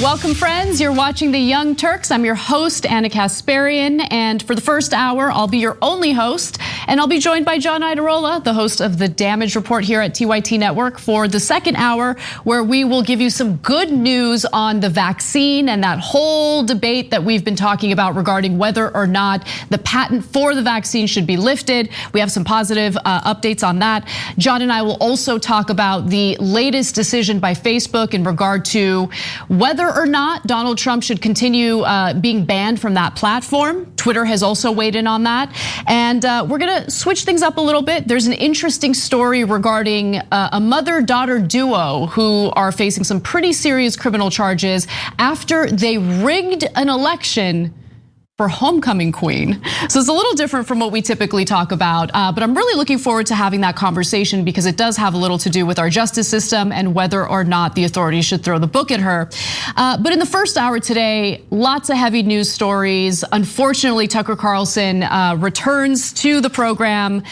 Welcome, friends. You're watching The Young Turks. I'm your host, Anna Kasparian, and for the first hour, I'll be your only host, and I'll be joined by John Idarola, the host of The Damage Report here at TYT Network, for the second hour, where we will give you some good news on the vaccine and that whole debate that we've been talking about regarding whether or not the patent for the vaccine should be lifted. We have some positive updates on that. John and I will also talk about the latest decision by Facebook in regard to whether or not Donald Trump should continue being banned from that platform. Twitter has also weighed in on that. And we're gonna switch things up a little bit. There's an interesting story regarding a mother-daughter duo who are facing some pretty serious criminal charges after they rigged an election for homecoming queen. So it's a little different from what we typically talk about, but I'm really looking forward to having that conversation because it does have a little to do with our justice system and whether or not the authorities should throw the book at her. But in the first hour today, lots of heavy news stories. Unfortunately, Tucker Carlson returns to the program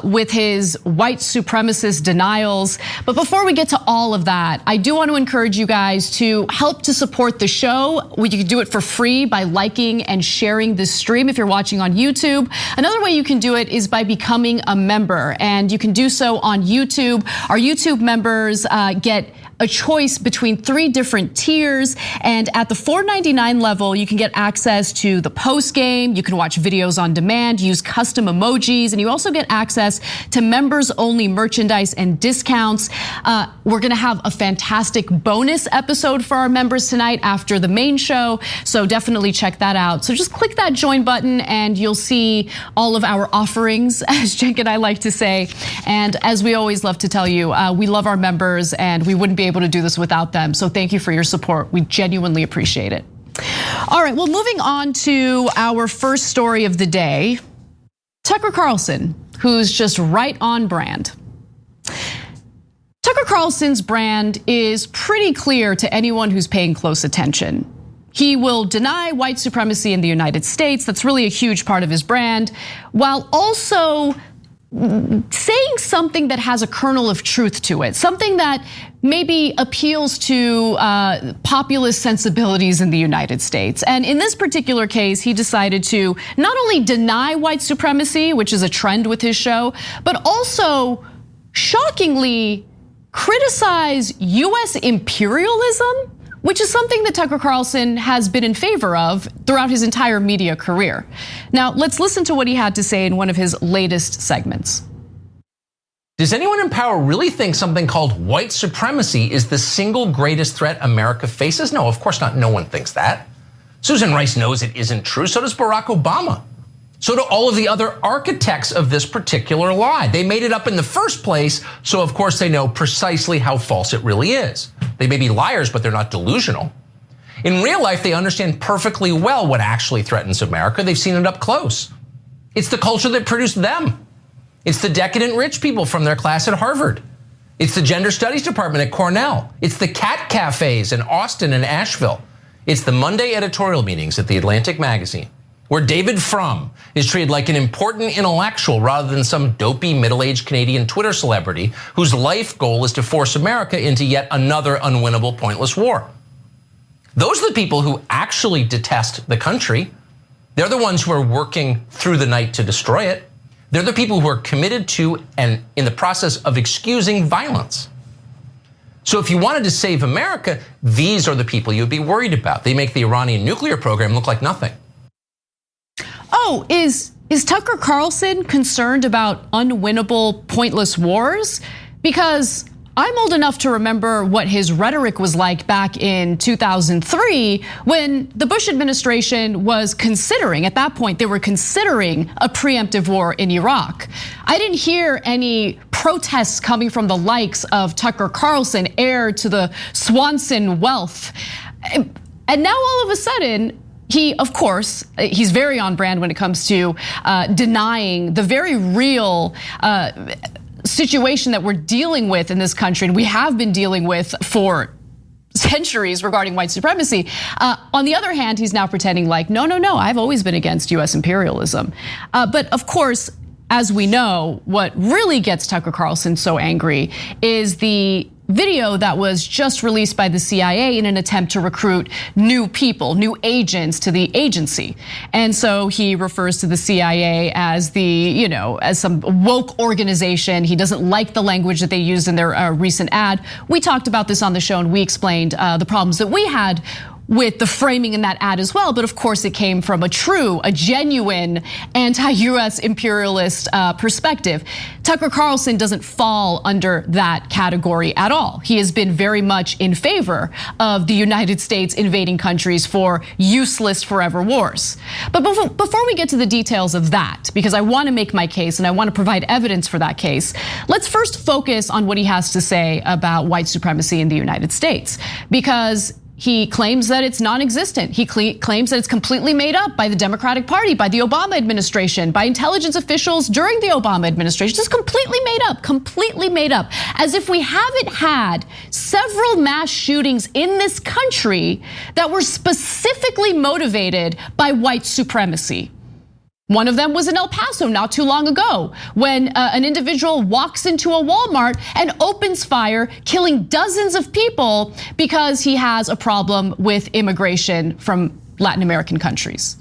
with his white supremacist denials. But before we get to all of that, I do want to encourage you guys to help to support the show. You can do it for free by liking and sharing this stream if you're watching on YouTube. Another way you can do it is by becoming a member, and you can do so on YouTube. Our YouTube members get a choice between 3 different tiers, and at the $4.99 level, you can get access to the post game, you can watch videos on demand, use custom emojis, and you also get access to members only merchandise and discounts. We're gonna have a fantastic bonus episode for our members tonight after the main show, so definitely check that out. So just click that join button and you'll see all of our offerings, as Jen and I like to say. And as we always love to tell you, we love our members and we wouldn't be able to do this without them. So thank you for your support. We genuinely appreciate it. All right, well, moving on to our first story of the day, Tucker Carlson, who's just right on brand. Tucker Carlson's brand is pretty clear to anyone who's paying close attention. He will deny white supremacy in the United States. That's really a huge part of his brand, while also saying something that has a kernel of truth to it, something that maybe appeals to populist sensibilities in the United States. And in this particular case, he decided to not only deny white supremacy, which is a trend with his show, but also shockingly criticize US imperialism, which is something that Tucker Carlson has been in favor of throughout his entire media career. Now, let's listen to what he had to say in one of his latest segments. Does anyone in power really think something called white supremacy is the single greatest threat America faces? No, of course not. No one thinks that. Susan Rice knows it isn't true. So does Barack Obama. So do all of the other architects of this particular lie. They made it up in the first place, so of course they know precisely how false it really is. They may be liars, but they're not delusional. In real life, they understand perfectly well what actually threatens America. They've seen it up close. It's the culture that produced them. It's the decadent rich people from their class at Harvard. It's the gender studies department at Cornell. It's the cat cafes in Austin and Asheville. It's the Monday editorial meetings at the Atlantic magazine, where David Frum is treated like an important intellectual rather than some dopey middle-aged Canadian Twitter celebrity whose life goal is to force America into yet another unwinnable, pointless war. Those are the people who actually detest the country. They're the ones who are working through the night to destroy it. They're the people who are committed to and in the process of excusing violence. So if you wanted to save America, these are the people you'd be worried about. They make the Iranian nuclear program look like nothing. Oh, is Tucker Carlson concerned about unwinnable, pointless wars? Because I'm old enough to remember what his rhetoric was like back in 2003 when the Bush administration was considering, at that point, they were considering a preemptive war in Iraq. I didn't hear any protests coming from the likes of Tucker Carlson, heir to the Swanson wealth. And now all of a sudden, he, of course, he's very on brand when it comes to denying the very real situation that we're dealing with in this country, and we have been dealing with for centuries regarding white supremacy. On the other hand, he's now pretending like, no, I've always been against US imperialism. But of course, as we know, what really gets Tucker Carlson so angry is the video that was just released by the CIA in an attempt to recruit new people, new agents to the agency. And so he refers to the CIA as as some woke organization. He doesn't like the language that they used in their recent ad. We talked about this on the show and we explained the problems that we had with the framing in that ad as well. But of course, it came from a genuine anti-US imperialist perspective. Tucker Carlson doesn't fall under that category at all. He has been very much in favor of the United States invading countries for useless forever wars. But before we get to the details of that, because I want to make my case and I want to provide evidence for that case, let's first focus on what he has to say about white supremacy in the United States, because he claims that it's non-existent. He claims that it's completely made up by the Democratic Party, by the Obama administration, by intelligence officials during the Obama administration. Just completely made up, as if we haven't had several mass shootings in this country that were specifically motivated by white supremacy. One of them was in El Paso not too long ago, when an individual walks into a Walmart and opens fire, killing dozens of people because he has a problem with immigration from Latin American countries.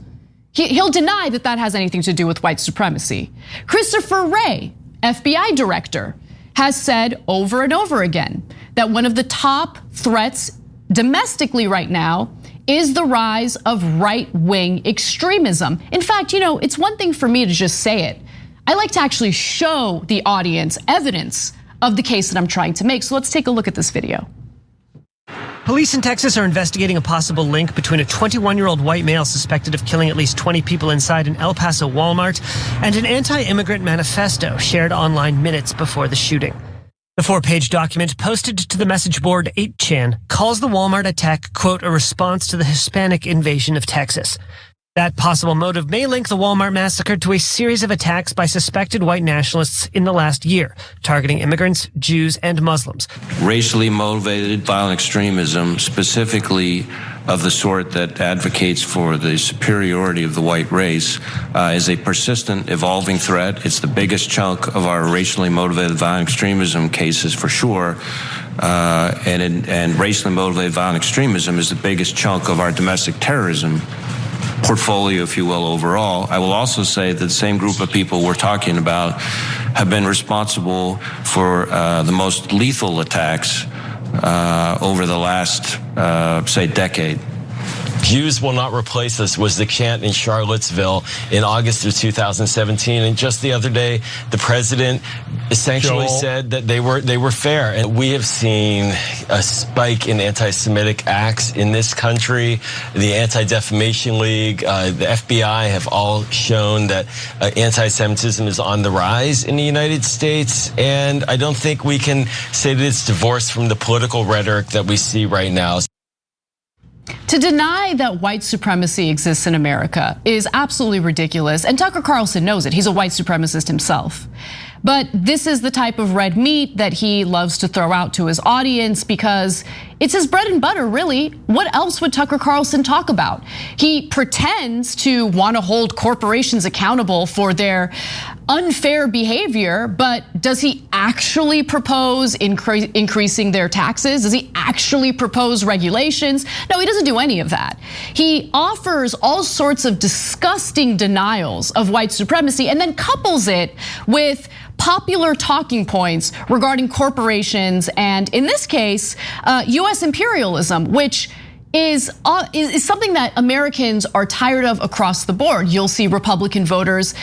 He'll deny that that has anything to do with white supremacy. Christopher Wray, FBI director, has said over and over again that one of the top threats domestically right now is the rise of right-wing extremism. In fact, it's one thing for me to just say it. I like to actually show the audience evidence of the case that I'm trying to make. So let's take a look at this video. Police in Texas are investigating a possible link between a 21-year-old white male suspected of killing at least 20 people inside an El Paso Walmart and an anti-immigrant manifesto shared online minutes before the shooting. The 4-page document posted to the message board 8chan calls the Walmart attack, quote, a response to the Hispanic invasion of Texas. That possible motive may link the Walmart massacre to a series of attacks by suspected white nationalists in the last year, targeting immigrants, Jews, and Muslims. Racially motivated violent extremism, specifically of the sort that advocates for the superiority of the white race, is a persistent, evolving threat. It's the biggest chunk of our racially motivated violent extremism cases for sure. And racially motivated violent extremism is the biggest chunk of our domestic terrorism portfolio, if you will, overall. I will also say that the same group of people we're talking about have been responsible for the most lethal attacks over the last, say, decade. Jews will not replace us was the chant in Charlottesville in August of 2017. And just the other day, the president essentially said that they were fair. And we have seen a spike in anti-Semitic acts in this country. The Anti-Defamation League, the FBI have all shown that anti-Semitism is on the rise in the United States. And I don't think we can say that it's divorced from the political rhetoric that we see right now. To deny that white supremacy exists in America is absolutely ridiculous, and Tucker Carlson knows it. He's a white supremacist himself. But this is the type of red meat that he loves to throw out to his audience because it's his bread and butter, really. What else would Tucker Carlson talk about? He pretends to want to hold corporations accountable for their unfair behavior, but does he actually propose increasing their taxes? Does he actually propose regulations? No, he doesn't do any of that. He offers all sorts of disgusting denials of white supremacy and then couples it with popular talking points regarding corporations and, in this case, US imperialism, which is something that Americans are tired of across the board. You'll see Republican voters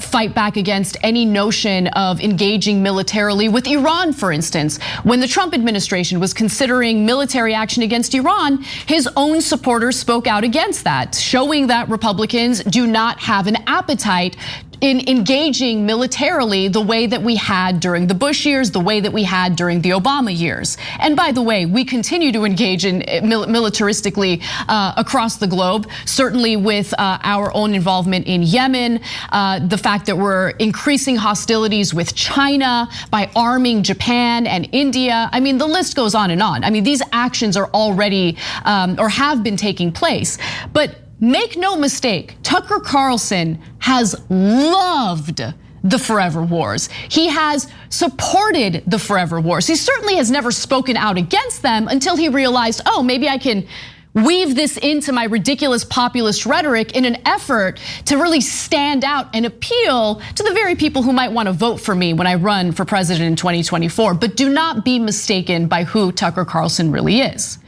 fight back against any notion of engaging militarily with Iran, for instance. When the Trump administration was considering military action against Iran, his own supporters spoke out against that, showing that Republicans do not have an appetite in engaging militarily the way that we had during the Bush years, the way that we had during the Obama years. And by the way, we continue to engage in militaristically across the globe, certainly with our own involvement in Yemen, the fact that we're increasing hostilities with China by arming Japan and India. I mean, the list goes on and on. I mean, these actions are already or have been taking place. But make no mistake, Tucker Carlson has loved the forever wars. He has supported the forever wars. He certainly has never spoken out against them until he realized, oh, maybe I can weave this into my ridiculous populist rhetoric in an effort to really stand out and appeal to the very people who might want to vote for me when I run for president in 2024. But do not be mistaken by who Tucker Carlson really is.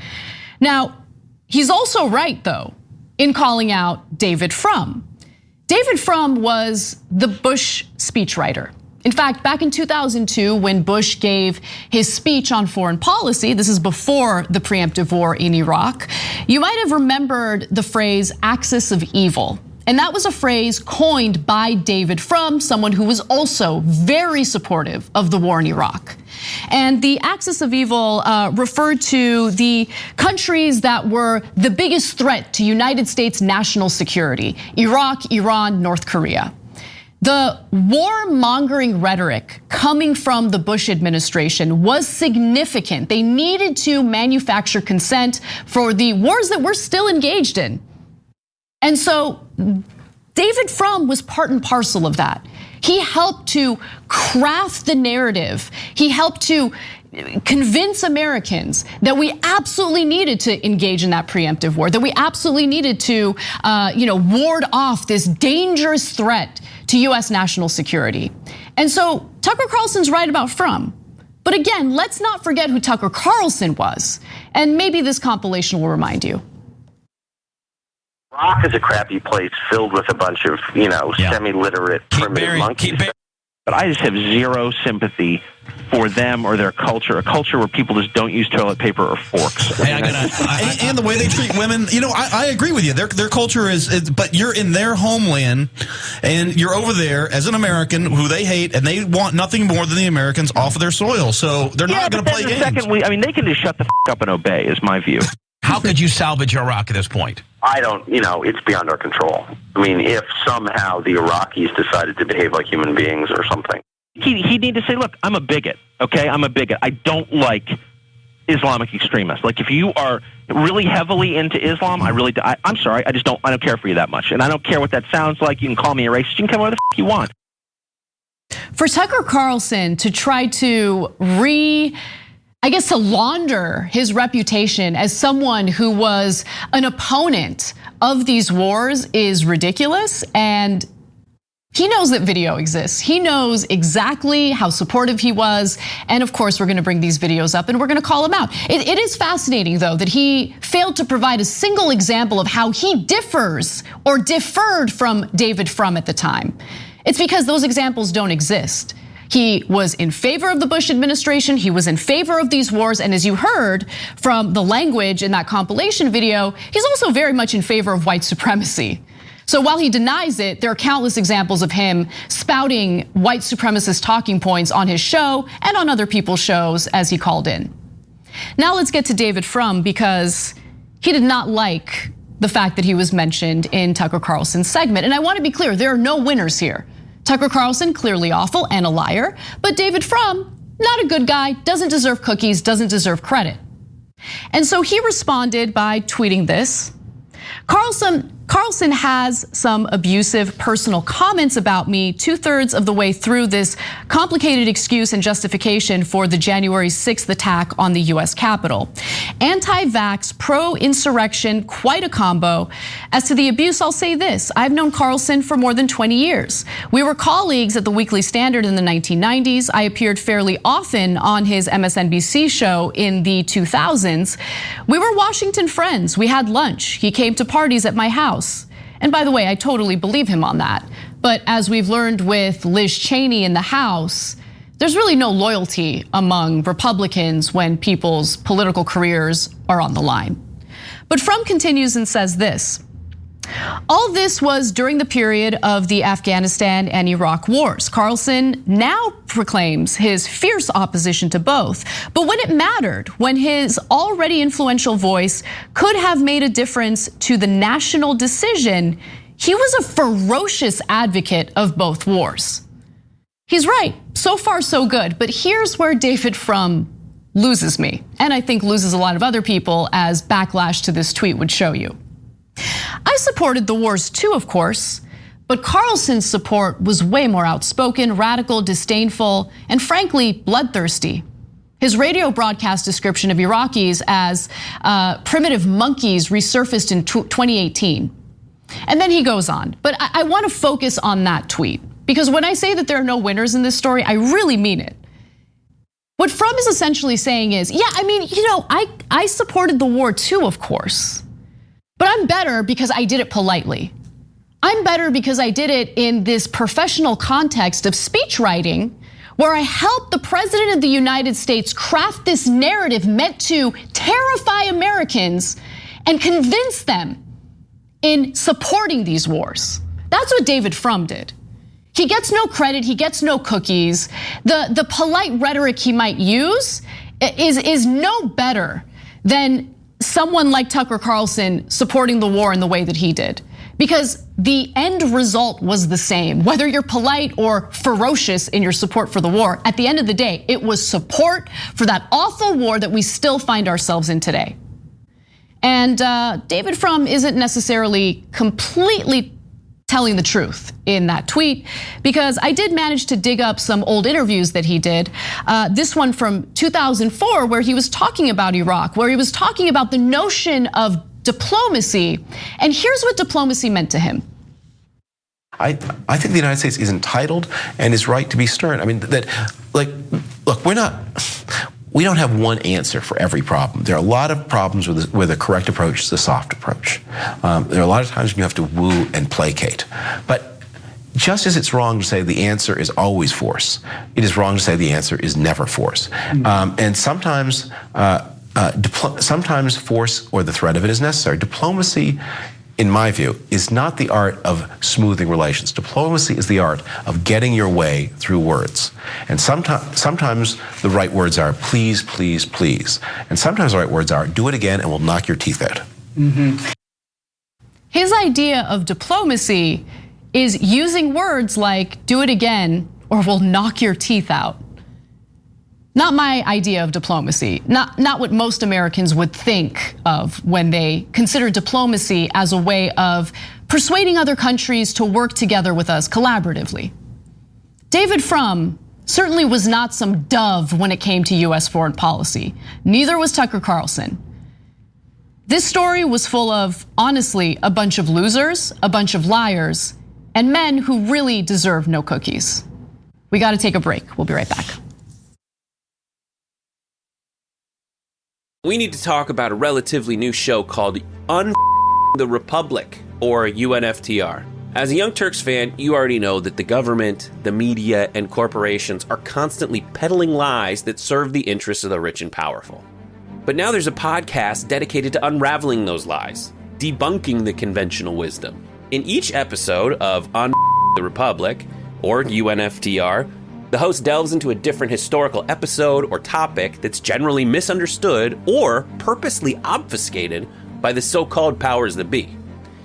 Now, he's also right, though, in calling out David Frum. David Frum was the Bush speechwriter. In fact, back in 2002, when Bush gave his speech on foreign policy, this is before the preemptive war in Iraq, you might have remembered the phrase axis of evil. And that was a phrase coined by David Frum, someone who was also very supportive of the war in Iraq. And the axis of evil referred to the countries that were the biggest threat to United States national security: Iraq, Iran, North Korea. The warmongering rhetoric coming from the Bush administration was significant. They needed to manufacture consent for the wars that we're still engaged in. And so David Frum was part and parcel of that. He helped to craft the narrative. He helped to convince Americans that we absolutely needed to engage in that preemptive war, that we absolutely needed to ward off this dangerous threat to US national security. And so Tucker Carlson's right about Frum. But again, let's not forget who Tucker Carlson was. And maybe this compilation will remind you. Iraq is a crappy place filled with a bunch of, semi-literate primitive monkeys. But I just have zero sympathy for them or their culture, a culture where people just don't use toilet paper or forks. And the way they treat women, I agree with you. Their culture is, but you're in their homeland, and you're over there as an American who they hate, and they want nothing more than the Americans off of their soil. So they're not going to play games. They can just shut the up and obey, is my view. How could you salvage Iraq at this point? I don't, it's beyond our control. I mean, if somehow the Iraqis decided to behave like human beings or something. He'd need to say, look, I'm a bigot, okay? I'm a bigot. I don't like Islamic extremists. Like, if you are really heavily into Islam, I'm sorry, I don't care for you that much. And I don't care what that sounds like. You can call me a racist. You can come whatever the you want. For Tucker Carlson to try to to launder his reputation as someone who was an opponent of these wars is ridiculous. And he knows that video exists. He knows exactly how supportive he was. And of course, we're gonna bring these videos up and we're gonna call him out. It is fascinating, though, that he failed to provide a single example of how he differs or differed from David Frum at the time. It's because those examples don't exist. He was in favor of the Bush administration. He was in favor of these wars. And as you heard from the language in that compilation video, he's also very much in favor of white supremacy. So while he denies it, there are countless examples of him spouting white supremacist talking points on his show and on other people's shows as he called in. Now let's get to David Frum, because he did not like the fact that he was mentioned in Tucker Carlson's segment. And I want to be clear, there are no winners here. Tucker Carlson, clearly awful and a liar, but David Frum, not a good guy, doesn't deserve cookies, doesn't deserve credit. And so he responded by tweeting this. Carlson has some abusive personal comments about me 2/3 of the way through this complicated excuse and justification for the January 6th attack on the US Capitol. Anti-vax, pro-insurrection, quite a combo. As to the abuse, I'll say this. I've known Carlson for more than 20 years. We were colleagues at the Weekly Standard in the 1990s. I appeared fairly often on his MSNBC show in the 2000s. We were Washington friends. We had lunch. He came to parties at my house. And by the way, I totally believe him on that. But as we've learned with Liz Cheney in the House, there's really no loyalty among Republicans when people's political careers are on the line. But Frum continues and says this. All this was during the period of the Afghanistan and Iraq wars. Carlson now proclaims his fierce opposition to both. But when it mattered, when his already influential voice could have made a difference to the national decision, he was a ferocious advocate of both wars. He's right, so far so good. But here's where David Frum loses me, and I think loses a lot of other people, as backlash to this tweet would show you. I supported the wars too, of course, But Carlson's support was way more outspoken, radical, disdainful, and frankly, bloodthirsty. His radio broadcast description of Iraqis as primitive monkeys resurfaced in 2018. And then he goes on, but I want to focus on that tweet, because when I say that there are no winners in this story, I really mean it. What Frum is essentially saying is, yeah, I mean, I supported the war too, of course, but I'm better because I did it politely. I'm better because I did it in this professional context of speech writing, where I helped the president of the United States craft this narrative meant to terrify Americans and convince them in supporting these wars. That's what David Frum did. He gets no credit, he gets no cookies. The polite rhetoric he might use is no better than someone like Tucker Carlson supporting the war in the way that he did. Because the end result was the same. Whether you're polite or ferocious in your support for the war, at the end of the day, it was support for that awful war that we still find ourselves in today. And David Frum isn't necessarily completely telling the truth in that tweet, because I did manage to dig up some old interviews that he did. This one from 2004, where he was talking about Iraq, where he was talking about the notion of diplomacy. And here's what diplomacy meant to him. I think the United States is entitled and is right to be stern. I mean, look, we don't have one answer for every problem. There are a lot of problems where the correct approach is the soft approach. There are a lot of times when you have to woo and placate. But just as it's wrong to say the answer is always force, it is wrong to say the answer is never force. And sometimes force or the threat of it is necessary. Diplomacy, in my view, is not the art of smoothing relations. Diplomacy is the art of getting your way through words. And sometimes the right words are please, please, please. And sometimes the right words are do it again and we'll knock your teeth out. His idea of diplomacy is using words like do it again or we'll knock your teeth out. Not my idea of diplomacy, not what most Americans would think of when they consider diplomacy as a way of persuading other countries to work together with us collaboratively. David Frum certainly was not some dove when it came to US foreign policy. Neither was Tucker Carlson. This story was full of, honestly, a bunch of losers, a bunch of liars, and men who really deserve no cookies. We gotta take a break. We'll be right back. We need to talk about a relatively new show called the Republic, or UNFTR. As a Young Turks fan, you already know that the government, the media, and corporations are constantly peddling lies that serve the interests of the rich and powerful. But now there's a podcast dedicated to unraveling those lies, debunking the conventional wisdom. In each episode of the Republic, or UNFTR, the host delves into a different historical episode or topic that's generally misunderstood or purposely obfuscated by the so-called powers that be.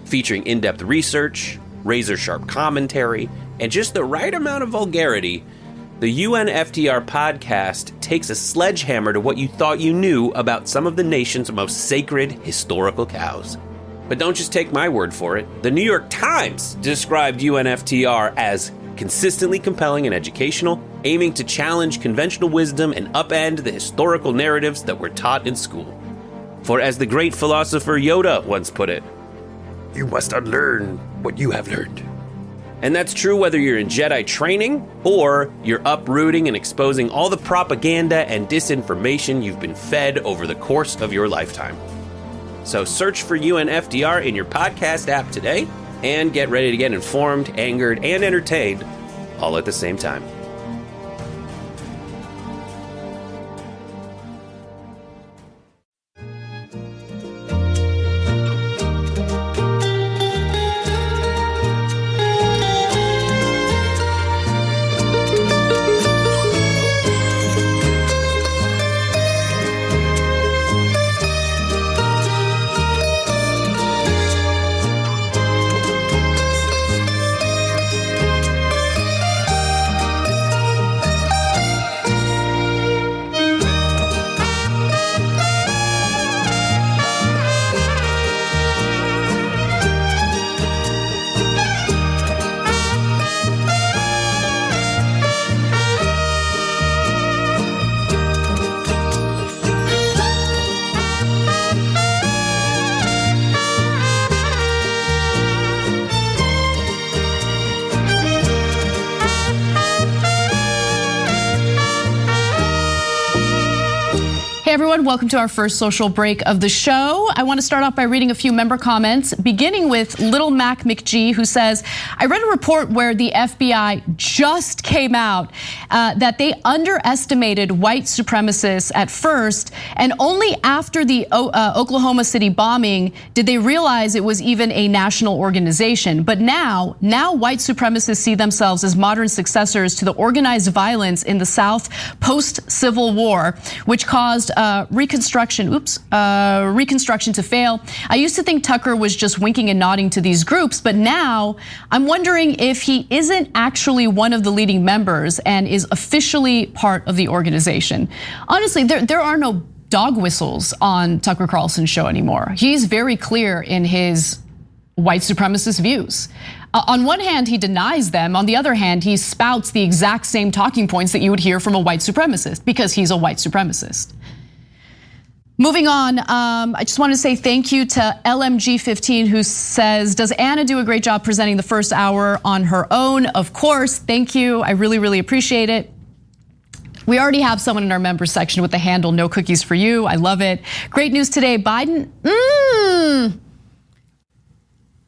Featuring in-depth research, razor-sharp commentary, and just the right amount of vulgarity, the UNFTR podcast takes a sledgehammer to what you thought you knew about some of the nation's most sacred historical cows. But don't just take my word for it. The New York Times described UNFTR as consistently compelling and educational, aiming to challenge conventional wisdom and upend the historical narratives that were taught in school. For as the great philosopher Yoda once put it, you must unlearn what you have learned. And that's true whether you're in Jedi training or you're uprooting and exposing all the propaganda and disinformation you've been fed over the course of your lifetime. So search for UNFTR in your podcast app today and get ready to get informed, angered, and entertained all at the same time. Hey everyone, welcome to our first social break of the show. I want to start off by reading a few member comments, beginning with Little Mac McGee, who says, I read a report where the FBI just came out that they underestimated white supremacists at first, and only after the Oklahoma City bombing did they realize it was even a national organization. But now white supremacists see themselves as modern successors to the organized violence in the South post-Civil War, which caused Reconstruction to fail. I used to think Tucker was just winking and nodding to these groups, but now I'm wondering if he isn't actually one of the leading members and is officially part of the organization. Honestly, there are no dog whistles on Tucker Carlson's show anymore. He's very clear in his white supremacist views. On one hand, he denies them. On the other hand, he spouts the exact same talking points that you would hear from a white supremacist because he's a white supremacist. Moving on, I just want to say thank you to LMG15, who says, does Anna do a great job presenting the first hour on her own? Of course, thank you. I really, really appreciate it. We already have someone in our members section with the handle "No Cookies for You." I love it. Great news today, Biden.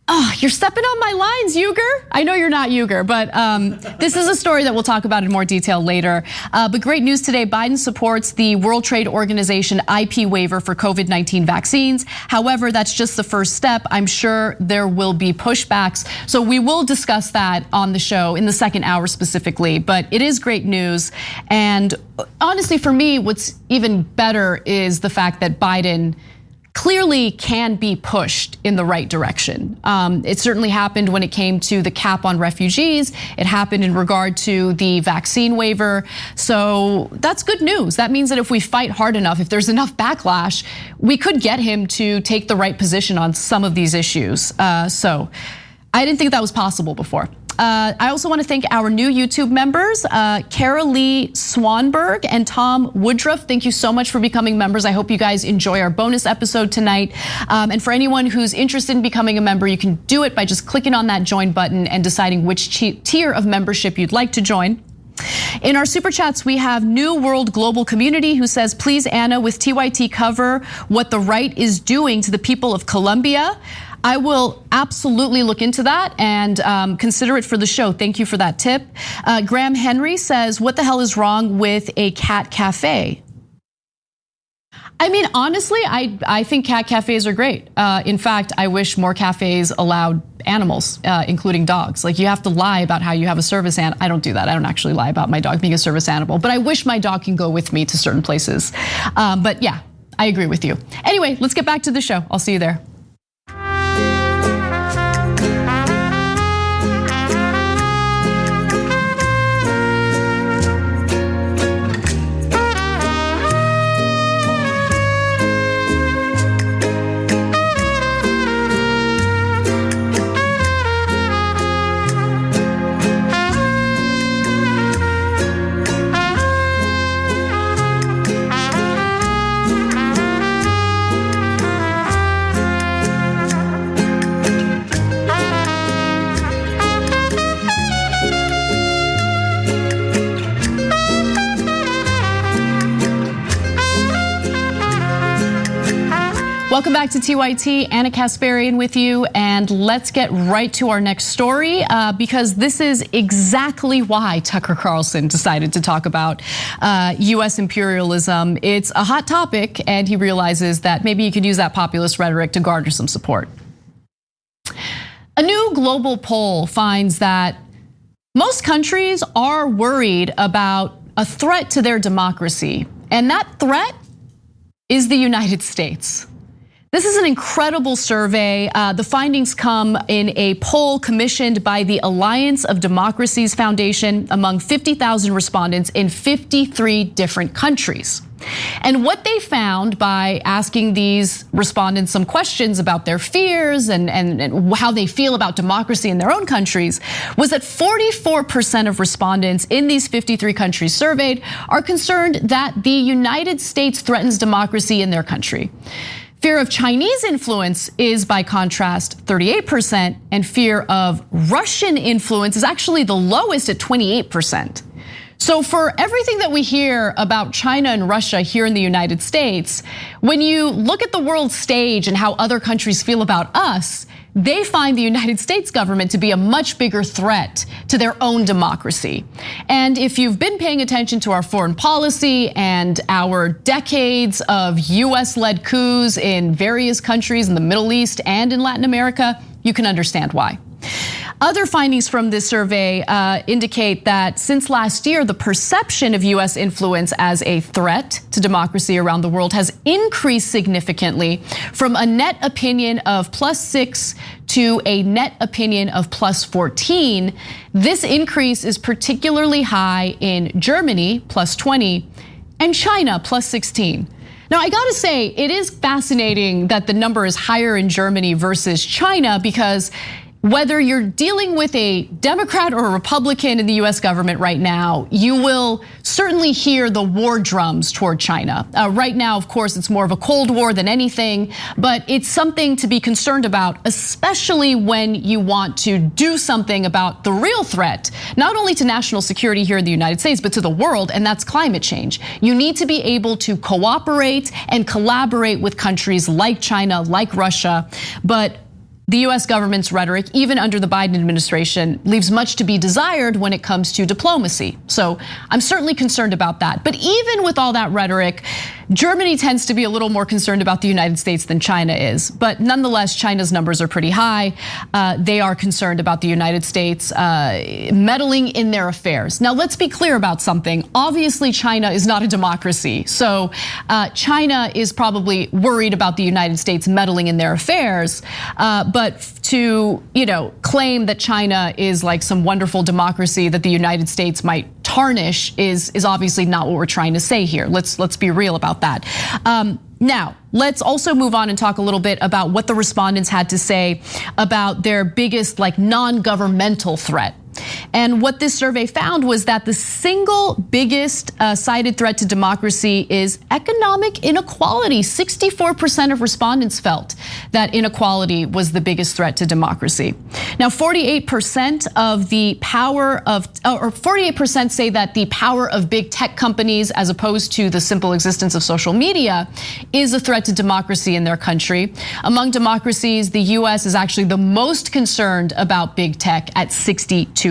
Oh, you're stepping on my lines, Uyghur. I know you're not Uyghur, but this is a story that we'll talk about in more detail later. But great news today, Biden supports the World Trade Organization IP waiver for COVID-19 vaccines. However, that's just the first step. I'm sure there will be pushbacks. So we will discuss that on the show in the second hour specifically, but it is great news. And honestly, for me, what's even better is the fact that Biden clearly can be pushed in the right direction. It certainly happened when it came to the cap on refugees. It happened in regard to the vaccine waiver. So that's good news. That means that if we fight hard enough, if there's enough backlash, we could get him to take the right position on some of these issues. So I didn't think that was possible before. I also want to thank our new YouTube members, Kara Lee Swanberg and Tom Woodruff. Thank you so much for becoming members. I hope you guys enjoy our bonus episode tonight. And for anyone who's interested in becoming a member, you can do it by just clicking on that join button and deciding which tier of membership you'd like to join. In our super chats, we have New World Global Community, who says, please, Anna, with TYT cover what the right is doing to the people of Colombia. I will absolutely look into that and consider it for the show. Thank you for that tip. Graham Henry says, what the hell is wrong with a cat cafe? I mean, honestly, I think cat cafes are great. In fact, I wish more cafes allowed animals, including dogs. Like, you have to lie about how you have a service animal. I don't do that. I don't actually lie about my dog being a service animal, but I wish my dog can go with me to certain places. But yeah, I agree with you. Anyway, let's get back to the show. I'll see you there. Welcome back to TYT, Anna Kasparian with you, and let's get right to our next story because this is exactly why Tucker Carlson decided to talk about US imperialism. It's a hot topic, and he realizes that maybe you could use that populist rhetoric to garner some support. A new global poll finds that most countries are worried about a threat to their democracy, and that threat is the United States. This is an incredible survey. The findings come in a poll commissioned by the Alliance of Democracies Foundation among 50,000 respondents in 53 different countries. And what they found by asking these respondents some questions about their fears and how they feel about democracy in their own countries was that 44% of respondents in these 53 countries surveyed are concerned that the United States threatens democracy in their country. Fear of Chinese influence is, by contrast, 38%, and fear of Russian influence is actually the lowest at 28%. So for everything that we hear about China and Russia here in the United States, when you look at the world stage and how other countries feel about us, they find the United States government to be a much bigger threat to their own democracy. And if you've been paying attention to our foreign policy and our decades of US-led coups in various countries in the Middle East and in Latin America, you can understand why. Other findings from this survey indicate that since last year, the perception of US influence as a threat to democracy around the world has increased significantly from a net opinion of +6 to a net opinion of +14. This increase is particularly high in Germany, +20, and China, +16. Now, I gotta say, it is fascinating that the number is higher in Germany versus China, because whether you're dealing with a Democrat or a Republican in the US government right now, you will certainly hear the war drums toward China. Right now, of course, it's more of a Cold War than anything, but it's something to be concerned about, especially when you want to do something about the real threat, not only to national security here in the United States, but to the world, and that's climate change. You need to be able to cooperate and collaborate with countries like China, like Russia, but the US government's rhetoric, even under the Biden administration, leaves much to be desired when it comes to diplomacy. So I'm certainly concerned about that. But even with all that rhetoric, Germany tends to be a little more concerned about the United States than China is. But nonetheless, China's numbers are pretty high. They are concerned about the United States meddling in their affairs. Now, let's be clear about something. Obviously, China is not a democracy. So China is probably worried about the United States meddling in their affairs. But to claim that China is like some wonderful democracy that the United States might tarnish is obviously not what we're trying to say here. Let's be real about that. Now, let's also move on and talk a little bit about what the respondents had to say about their biggest non-governmental threat. And what this survey found was that the single biggest cited threat to democracy is economic inequality. 64% of respondents felt that inequality was the biggest threat to democracy. Now, 48% of the power of, or 48% say that the power of big tech companies, as opposed to the simple existence of social media, is a threat to democracy in their country. Among democracies, the US is actually the most concerned about big tech at 62%.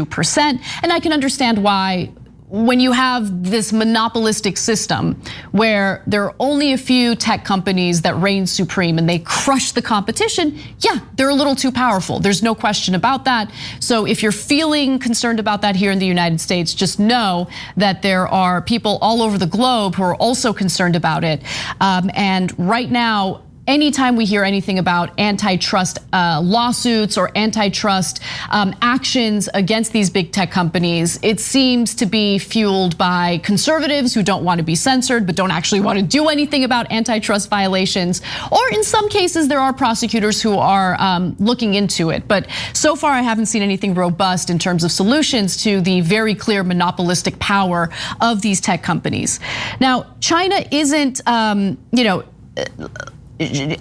And I can understand why. When you have this monopolistic system where there are only a few tech companies that reign supreme and they crush the competition, yeah, they're a little too powerful. There's no question about that. So if you're feeling concerned about that here in the United States, just know that there are people all over the globe who are also concerned about it. And right now, anytime we hear anything about antitrust lawsuits or antitrust actions against these big tech companies, it seems to be fueled by conservatives who don't want to be censored but don't actually want to do anything about antitrust violations. Or in some cases, there are prosecutors who are looking into it. But so far, I haven't seen anything robust in terms of solutions to the very clear monopolistic power of these tech companies. Now, China isn't,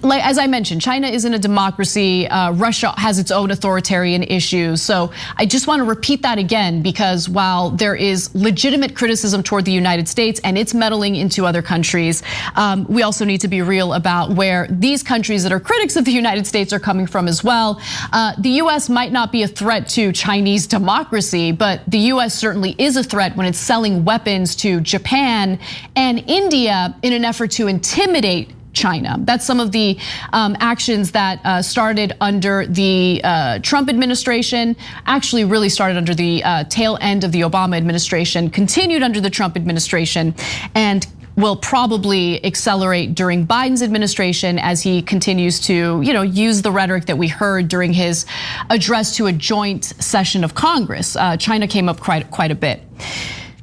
like, as I mentioned, China isn't a democracy. Russia has its own authoritarian issues. So I just want to repeat that again, because while there is legitimate criticism toward the United States and its meddling into other countries, we also need to be real about where these countries that are critics of the United States are coming from as well. The US might not be a threat to Chinese democracy, but the US certainly is a threat when it's selling weapons to Japan and India in an effort to intimidate China. That's some of the actions that started under the Trump administration, actually really started under the tail end of the Obama administration, continued under the Trump administration, and will probably accelerate during Biden's administration as he continues to, use the rhetoric that we heard during his address to a joint session of Congress. China came up quite a bit.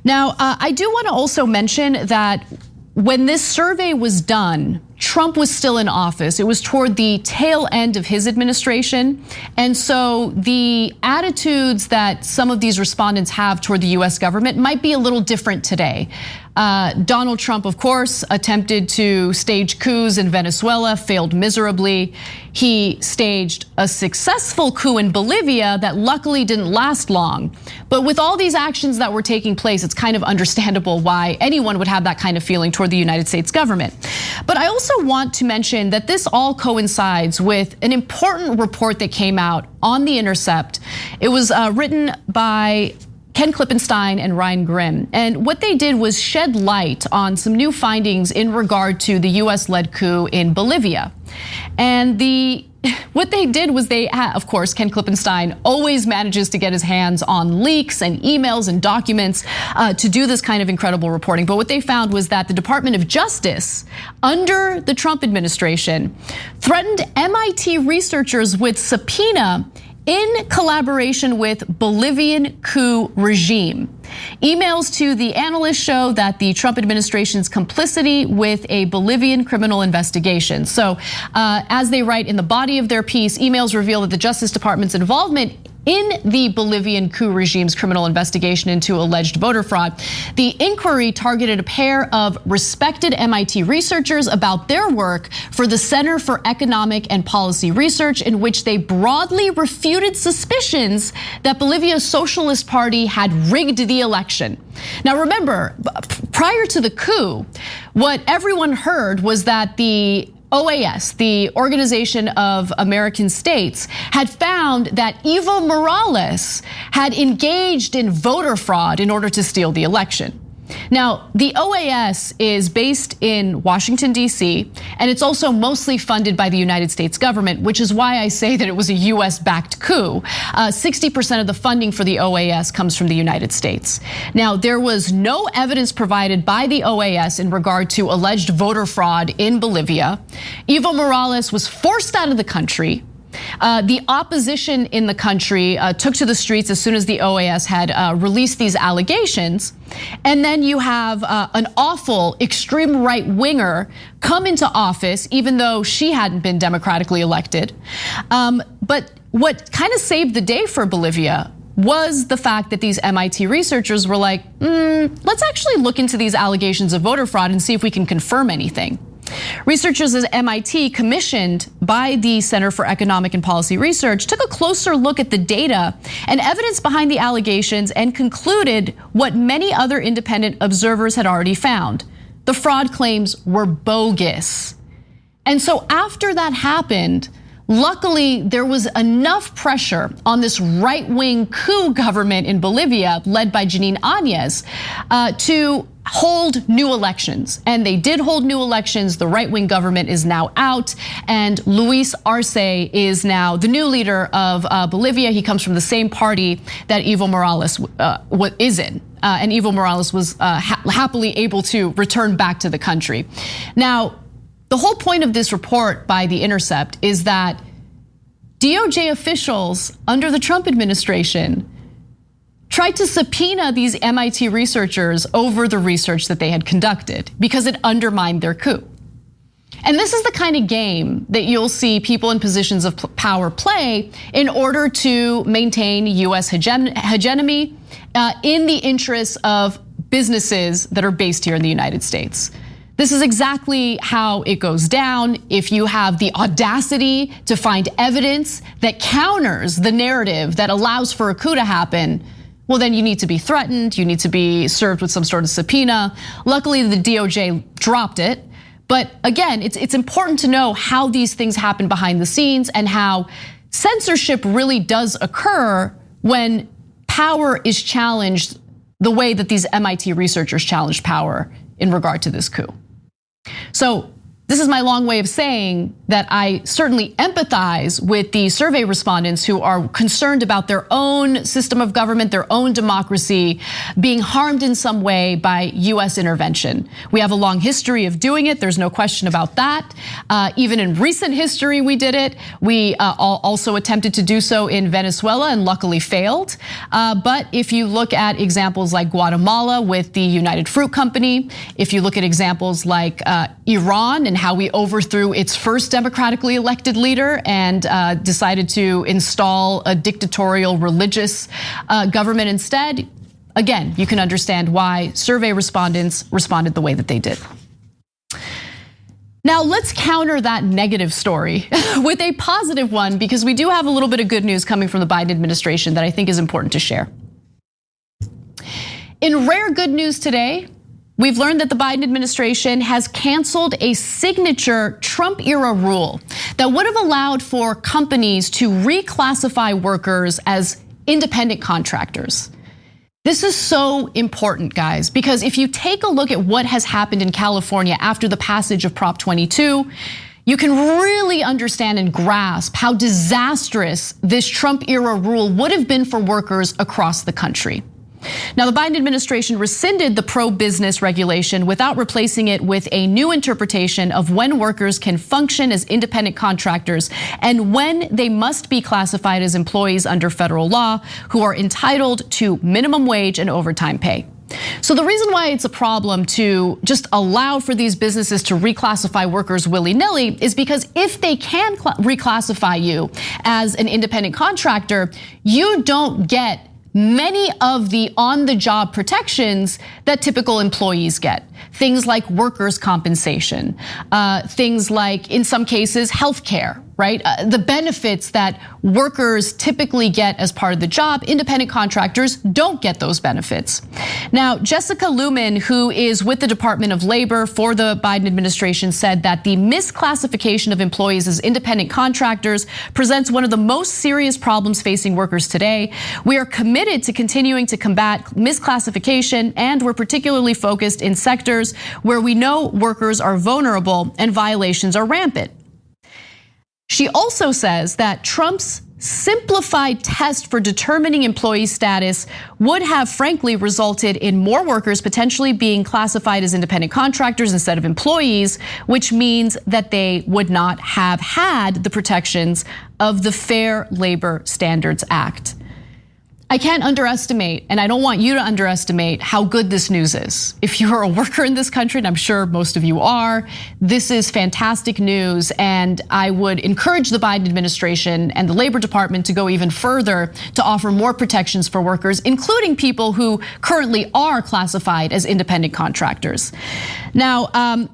Now, I do want to also mention that when this survey was done, Trump was still in office. It was toward the tail end of his administration. And so the attitudes that some of these respondents have toward the US government might be a little different today. Donald Trump, of course, attempted to stage coups in Venezuela, failed miserably. He staged a successful coup in Bolivia that luckily didn't last long. But with all these actions that were taking place, it's kind of understandable why anyone would have that kind of feeling toward the United States government. But I also want to mention that this all coincides with an important report that came out on The Intercept. It was written by Ken Klippenstein and Ryan Grimm. And what they did was shed light on some new findings in regard to the US-led coup in Bolivia. And what they did was of course, Ken Klippenstein always manages to get his hands on leaks and emails and documents to do this kind of incredible reporting. But what they found was that the Department of Justice under the Trump administration threatened MIT researchers with subpoena in collaboration with Bolivian coup regime. Emails to the analysts show that the Trump administration's complicity with a Bolivian criminal investigation. So as they write in the body of their piece, emails reveal that the Justice Department's involvement in the Bolivian coup regime's criminal investigation into alleged voter fraud. The inquiry targeted a pair of respected MIT researchers about their work for the Center for Economic and Policy Research, in which they broadly refuted suspicions that Bolivia's Socialist Party had rigged the election. Now remember, prior to the coup, what everyone heard was that the OAS, the Organization of American States, had found that Evo Morales had engaged in voter fraud in order to steal the election. Now, the OAS is based in Washington, D.C., and it's also mostly funded by the United States government, which is why I say that it was a US-backed coup. 60% of the funding for the OAS comes from the United States. Now, there was no evidence provided by the OAS in regard to alleged voter fraud in Bolivia. Evo Morales was forced out of the country. The opposition in the country took to the streets as soon as the OAS had released these allegations. And then you have an awful extreme right winger come into office, even though she hadn't been democratically elected. But what kind of saved the day for Bolivia was the fact that these MIT researchers were like, let's actually look into these allegations of voter fraud and see if we can confirm anything. Researchers at MIT, commissioned by the Center for Economic and Policy Research, took a closer look at the data and evidence behind the allegations and concluded what many other independent observers had already found. The fraud claims were bogus. And so after that happened, luckily, there was enough pressure on this right-wing coup government in Bolivia, led by Janine Áñez, to hold new elections. And they did hold new elections. The right-wing government is now out, and Luis Arce is now the new leader of Bolivia. He comes from the same party that Evo Morales is in. And Evo Morales was happily able to return back to the country. Now, the whole point of this report by The Intercept is that DOJ officials under the Trump administration tried to subpoena these MIT researchers over the research that they had conducted because it undermined their coup. And this is the kind of game that you'll see people in positions of power play in order to maintain US hegemony in the interests of businesses that are based here in the United States. This is exactly how it goes down. If you have the audacity to find evidence that counters the narrative that allows for a coup to happen, well, then you need to be threatened, you need to be served with some sort of subpoena. Luckily, the DOJ dropped it. But again, it's important to know how these things happen behind the scenes and how censorship really does occur when power is challenged the way that these MIT researchers challenged power in regard to this coup. So this is my long way of saying that I certainly empathize with the survey respondents who are concerned about their own system of government, their own democracy being harmed in some way by US intervention. We have a long history of doing it, there's no question about that. Even in recent history, we did it. We also attempted to do so in Venezuela and luckily failed. But if you look at examples like Guatemala with the United Fruit Company, if you look at examples like Iran and how we overthrew its first democratically elected leader and decided to install a dictatorial religious government instead, again, you can understand why survey respondents responded the way that they did. Now let's counter that negative story with a positive one, because we do have a little bit of good news coming from the Biden administration that I think is important to share. In rare good news today, we've learned that the Biden administration has canceled a signature Trump-era rule that would have allowed for companies to reclassify workers as independent contractors. This is so important, guys, because if you take a look at what has happened in California after the passage of Prop 22, you can really understand and grasp how disastrous this Trump-era rule would have been for workers across the country. Now, the Biden administration rescinded the pro-business regulation without replacing it with a new interpretation of when workers can function as independent contractors and when they must be classified as employees under federal law who are entitled to minimum wage and overtime pay. So the reason why it's a problem to just allow for these businesses to reclassify workers willy-nilly is because if they can reclassify you as an independent contractor, you don't get many of the on-the-job protections that typical employees get. Things like workers' compensation, things like, in some cases, health care, right? The benefits that workers typically get as part of the job, independent contractors don't get those benefits. Now, Jessica Luman, who is with the Department of Labor for the Biden administration, said that the misclassification of employees as independent contractors presents one of the most serious problems facing workers today. We are committed to continuing to combat misclassification, and we're particularly focused in sectors where we know workers are vulnerable and violations are rampant. She also says that Trump's simplified test for determining employee status would have frankly resulted in more workers potentially being classified as independent contractors instead of employees, which means that they would not have had the protections of the Fair Labor Standards Act. I can't underestimate, and I don't want you to underestimate, how good this news is. If you're a worker in this country, and I'm sure most of you are, this is fantastic news, and I would encourage the Biden administration and the Labor Department to go even further to offer more protections for workers, including people who currently are classified as independent contractors. Now,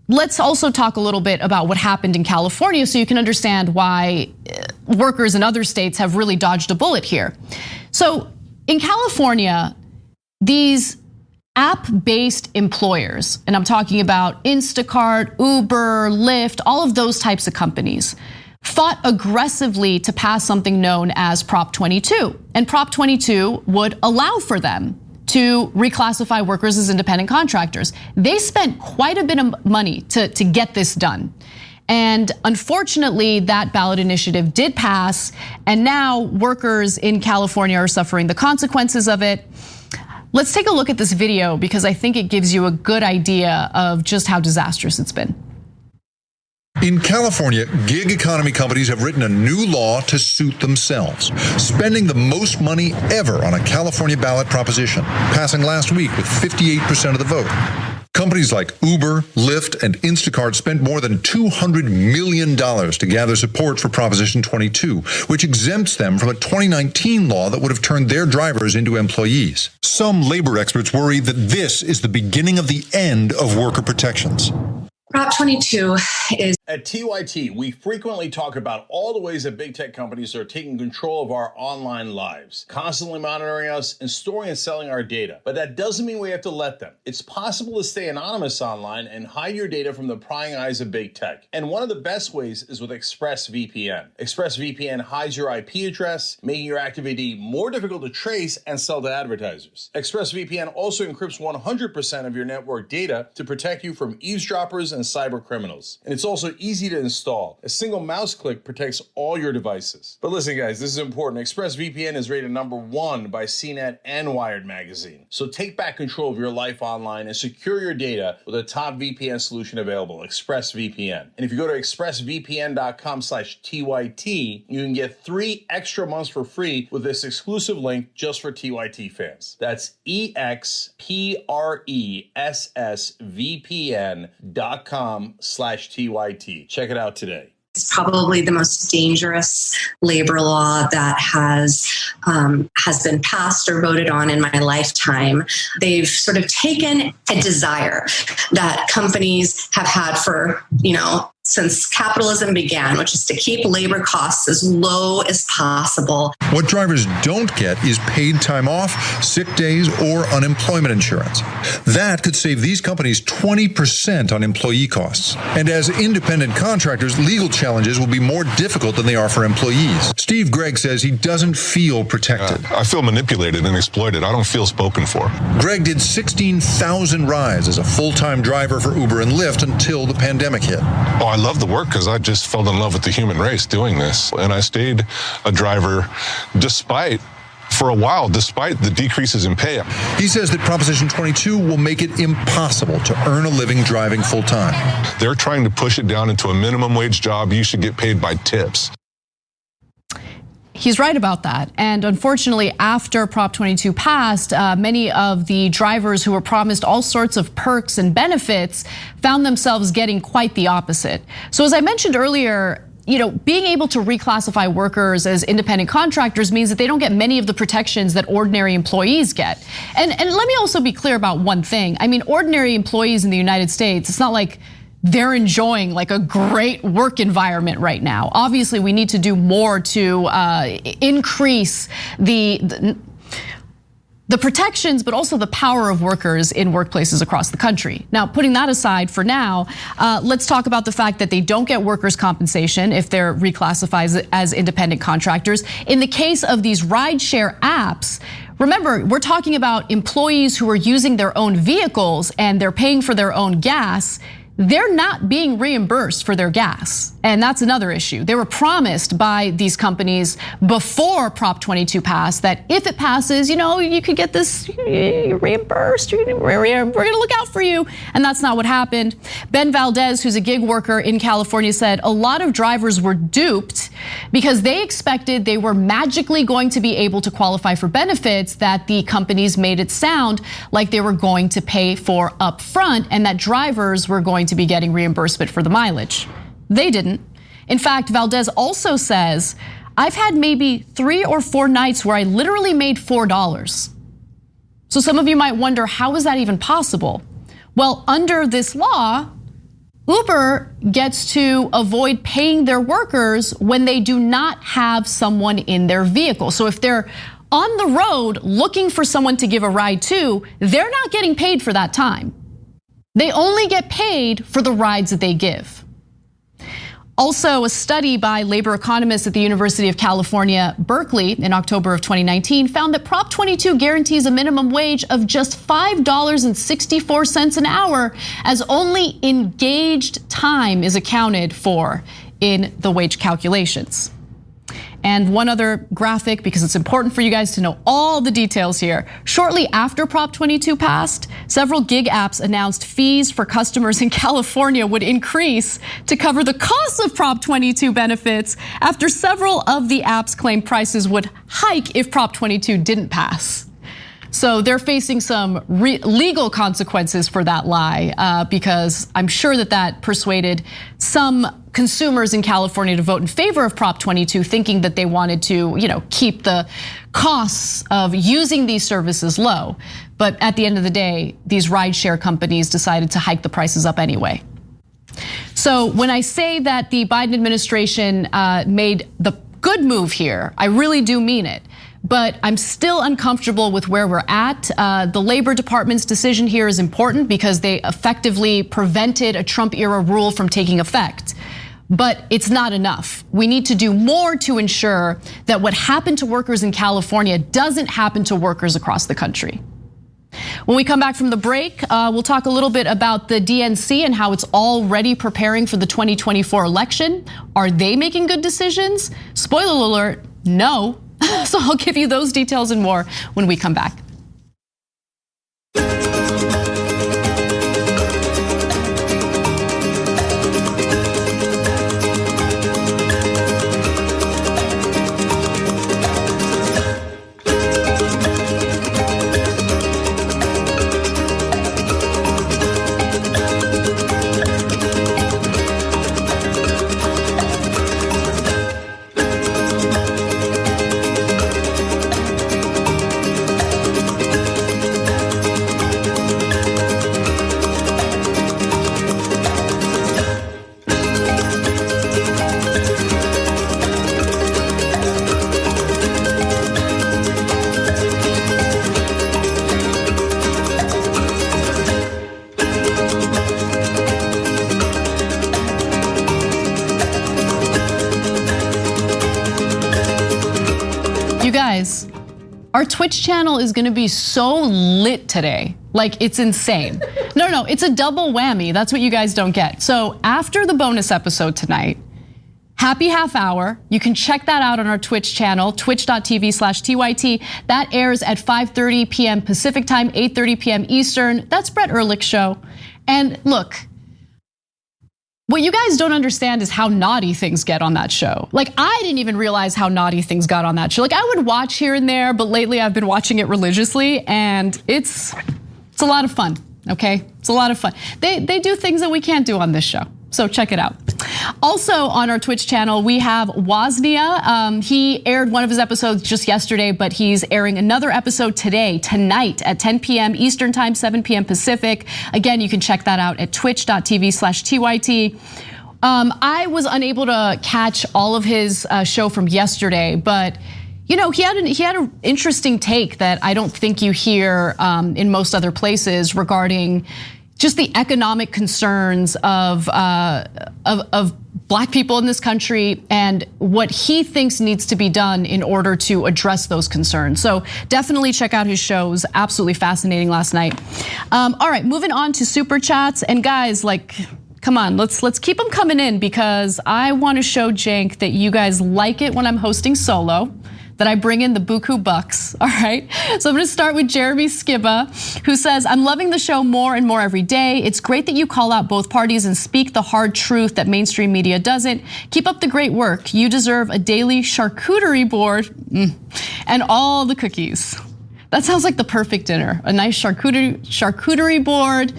let's also talk a little bit about what happened in California so you can understand why workers in other states have really dodged a bullet here. So in California, these app-based employers, and I'm talking about Instacart, Uber, Lyft, all of those types of companies, fought aggressively to pass something known as Prop 22. And Prop 22 would allow for them to reclassify workers as independent contractors. They spent quite a bit of money to get this done. And unfortunately, that ballot initiative did pass, and now workers in California are suffering the consequences of it. Let's take a look at this video because I think it gives you a good idea of just how disastrous it's been. In California, gig economy companies have written a new law to suit themselves, spending the most money ever on a California ballot proposition, passing last week with 58% of the vote. Companies like Uber, Lyft, and Instacart spent more than $200 million to gather support for Proposition 22, which exempts them from a 2019 law that would have turned their drivers into employees. Some labor experts worry that this is the beginning of the end of worker protections. Prop 22 is... At TYT, we frequently talk about all the ways that big tech companies are taking control of our online lives, constantly monitoring us and storing and selling our data. But that doesn't mean we have to let them. It's possible to stay anonymous online and hide your data from the prying eyes of big tech. And one of the best ways is with ExpressVPN. ExpressVPN hides your IP address, making your activity more difficult to trace and sell to advertisers. ExpressVPN also encrypts 100% of your network data to protect you from eavesdroppers and cyber criminals. And it's also easy to install. A single mouse click protects all your devices. But listen, guys, this is important. ExpressVPN is rated #1 by CNET and Wired magazine. So take back control of your life online and secure your data with a top VPN solution available, ExpressVPN. And if you go to expressvpn.com/TYT, you can get 3 extra months for free with this exclusive link just for TYT fans. That's expressvpn.com/TYT. Check it out today. It's probably the most dangerous labor law that has been passed or voted on in my lifetime. They've sort of taken a desire that companies have had for, since capitalism began, which is to keep labor costs as low as possible. What drivers don't get is paid time off, sick days, or unemployment insurance. That could save these companies 20% on employee costs. And as independent contractors, legal challenges will be more difficult than they are for employees. Steve Gregg says he doesn't feel protected. I feel manipulated and exploited. I don't feel spoken for. Gregg did 16,000 rides as a full-time driver for Uber and Lyft until the pandemic hit. Oh, I love the work because I just fell in love with the human race doing this. And I stayed a driver for a while, despite the decreases in pay. He says that Proposition 22 will make it impossible to earn a living driving full-time. They're trying to push it down into a minimum wage job. You should get paid by tips. He's right about that. And unfortunately, after Prop 22 passed, many of the drivers who were promised all sorts of perks and benefits found themselves getting quite the opposite. So as I mentioned earlier, being able to reclassify workers as independent contractors means that they don't get many of the protections that ordinary employees get. And let me also be clear about one thing. I mean, ordinary employees in the United States, it's not like they're enjoying like a great work environment right now. Obviously, we need to do more to increase the protections, but also the power of workers in workplaces across the country. Now, putting that aside for now, let's talk about the fact that they don't get workers' compensation if they're reclassified as independent contractors. In the case of these rideshare apps, remember, we're talking about employees who are using their own vehicles and they're paying for their own gas. They're not being reimbursed for their gas. And that's another issue. They were promised by these companies before Prop 22 passed that if it passes, you could get this reimbursed. We're gonna look out for you. And that's not what happened. Ben Valdez, who's a gig worker in California, said a lot of drivers were duped because they expected they were magically going to be able to qualify for benefits that the companies made it sound like they were going to pay for up front, and that drivers were going to be getting reimbursement for the mileage. They didn't. In fact, Valdez also says, I've had maybe 3 or 4 nights where I literally made $4. So some of you might wonder, how is that even possible? Well, under this law, Uber gets to avoid paying their workers when they do not have someone in their vehicle. So if they're on the road looking for someone to give a ride to, they're not getting paid for that time. They only get paid for the rides that they give. Also, a study by labor economists at the University of California, Berkeley in October of 2019 found that Prop 22 guarantees a minimum wage of just $5.64 an hour, as only engaged time is accounted for in the wage calculations. And one other graphic, because it's important for you guys to know all the details here. Shortly after Prop 22 passed, several gig apps announced fees for customers in California would increase to cover the costs of Prop 22 benefits after several of the apps claimed prices would hike if Prop 22 didn't pass. So they're facing some legal consequences for that lie, because I'm sure that persuaded some consumers in California to vote in favor of Prop 22, thinking that they wanted to, keep the costs of using these services low. But at the end of the day, these rideshare companies decided to hike the prices up anyway. So when I say that the Biden administration made the good move here, I really do mean it. But I'm still uncomfortable with where we're at. The Labor Department's decision here is important because they effectively prevented a Trump-era rule from taking effect. But it's not enough. We need to do more to ensure that what happened to workers in California doesn't happen to workers across the country. When we come back from the break, we'll talk a little bit about the DNC and how it's already preparing for the 2024 election. Are they making good decisions? Spoiler alert, no. So I'll give you those details and more when we come back. guys, our Twitch channel is gonna be so lit today. Like, it's insane. No, it's a double whammy. That's what you guys don't get. So after the bonus episode tonight, happy half hour. You can check that out on our Twitch channel, twitch.tv/TYT. That airs at 5:30 p.m. Pacific time, 8:30 p.m. Eastern. That's Brett Ehrlich's show. And look, what you guys don't understand is how naughty things get on that show. Like, I didn't even realize how naughty things got on that show. Like, I would watch here and there, but lately I've been watching it religiously, and it's a lot of fun, okay? It's a lot of fun. They do things that we can't do on this show, so check it out. Also on our Twitch channel, we have Woznia. He aired one of his episodes just yesterday, but he's airing another episode tonight at 10 p.m. Eastern time, 7 p.m. Pacific. Again, you can check that out at twitch.tv/TYT. I was unable to catch all of his show from yesterday, but he had an interesting take that I don't think you hear in most other places regarding just the economic concerns of Black people in this country and what he thinks needs to be done in order to address those concerns. So definitely check out his shows. Absolutely fascinating last night. All right, moving on to super chats. And guys, like, come on, let's keep them coming in, because I want to show Cenk that you guys like it when I'm hosting solo, that I bring in the buku bucks, all right? So I'm gonna start with Jeremy Skibba, who says, I'm loving the show more and more every day. It's great that you call out both parties and speak the hard truth that mainstream media doesn't. Keep up the great work. You deserve a daily charcuterie board and all the cookies. That sounds like the perfect dinner. A nice charcuterie board,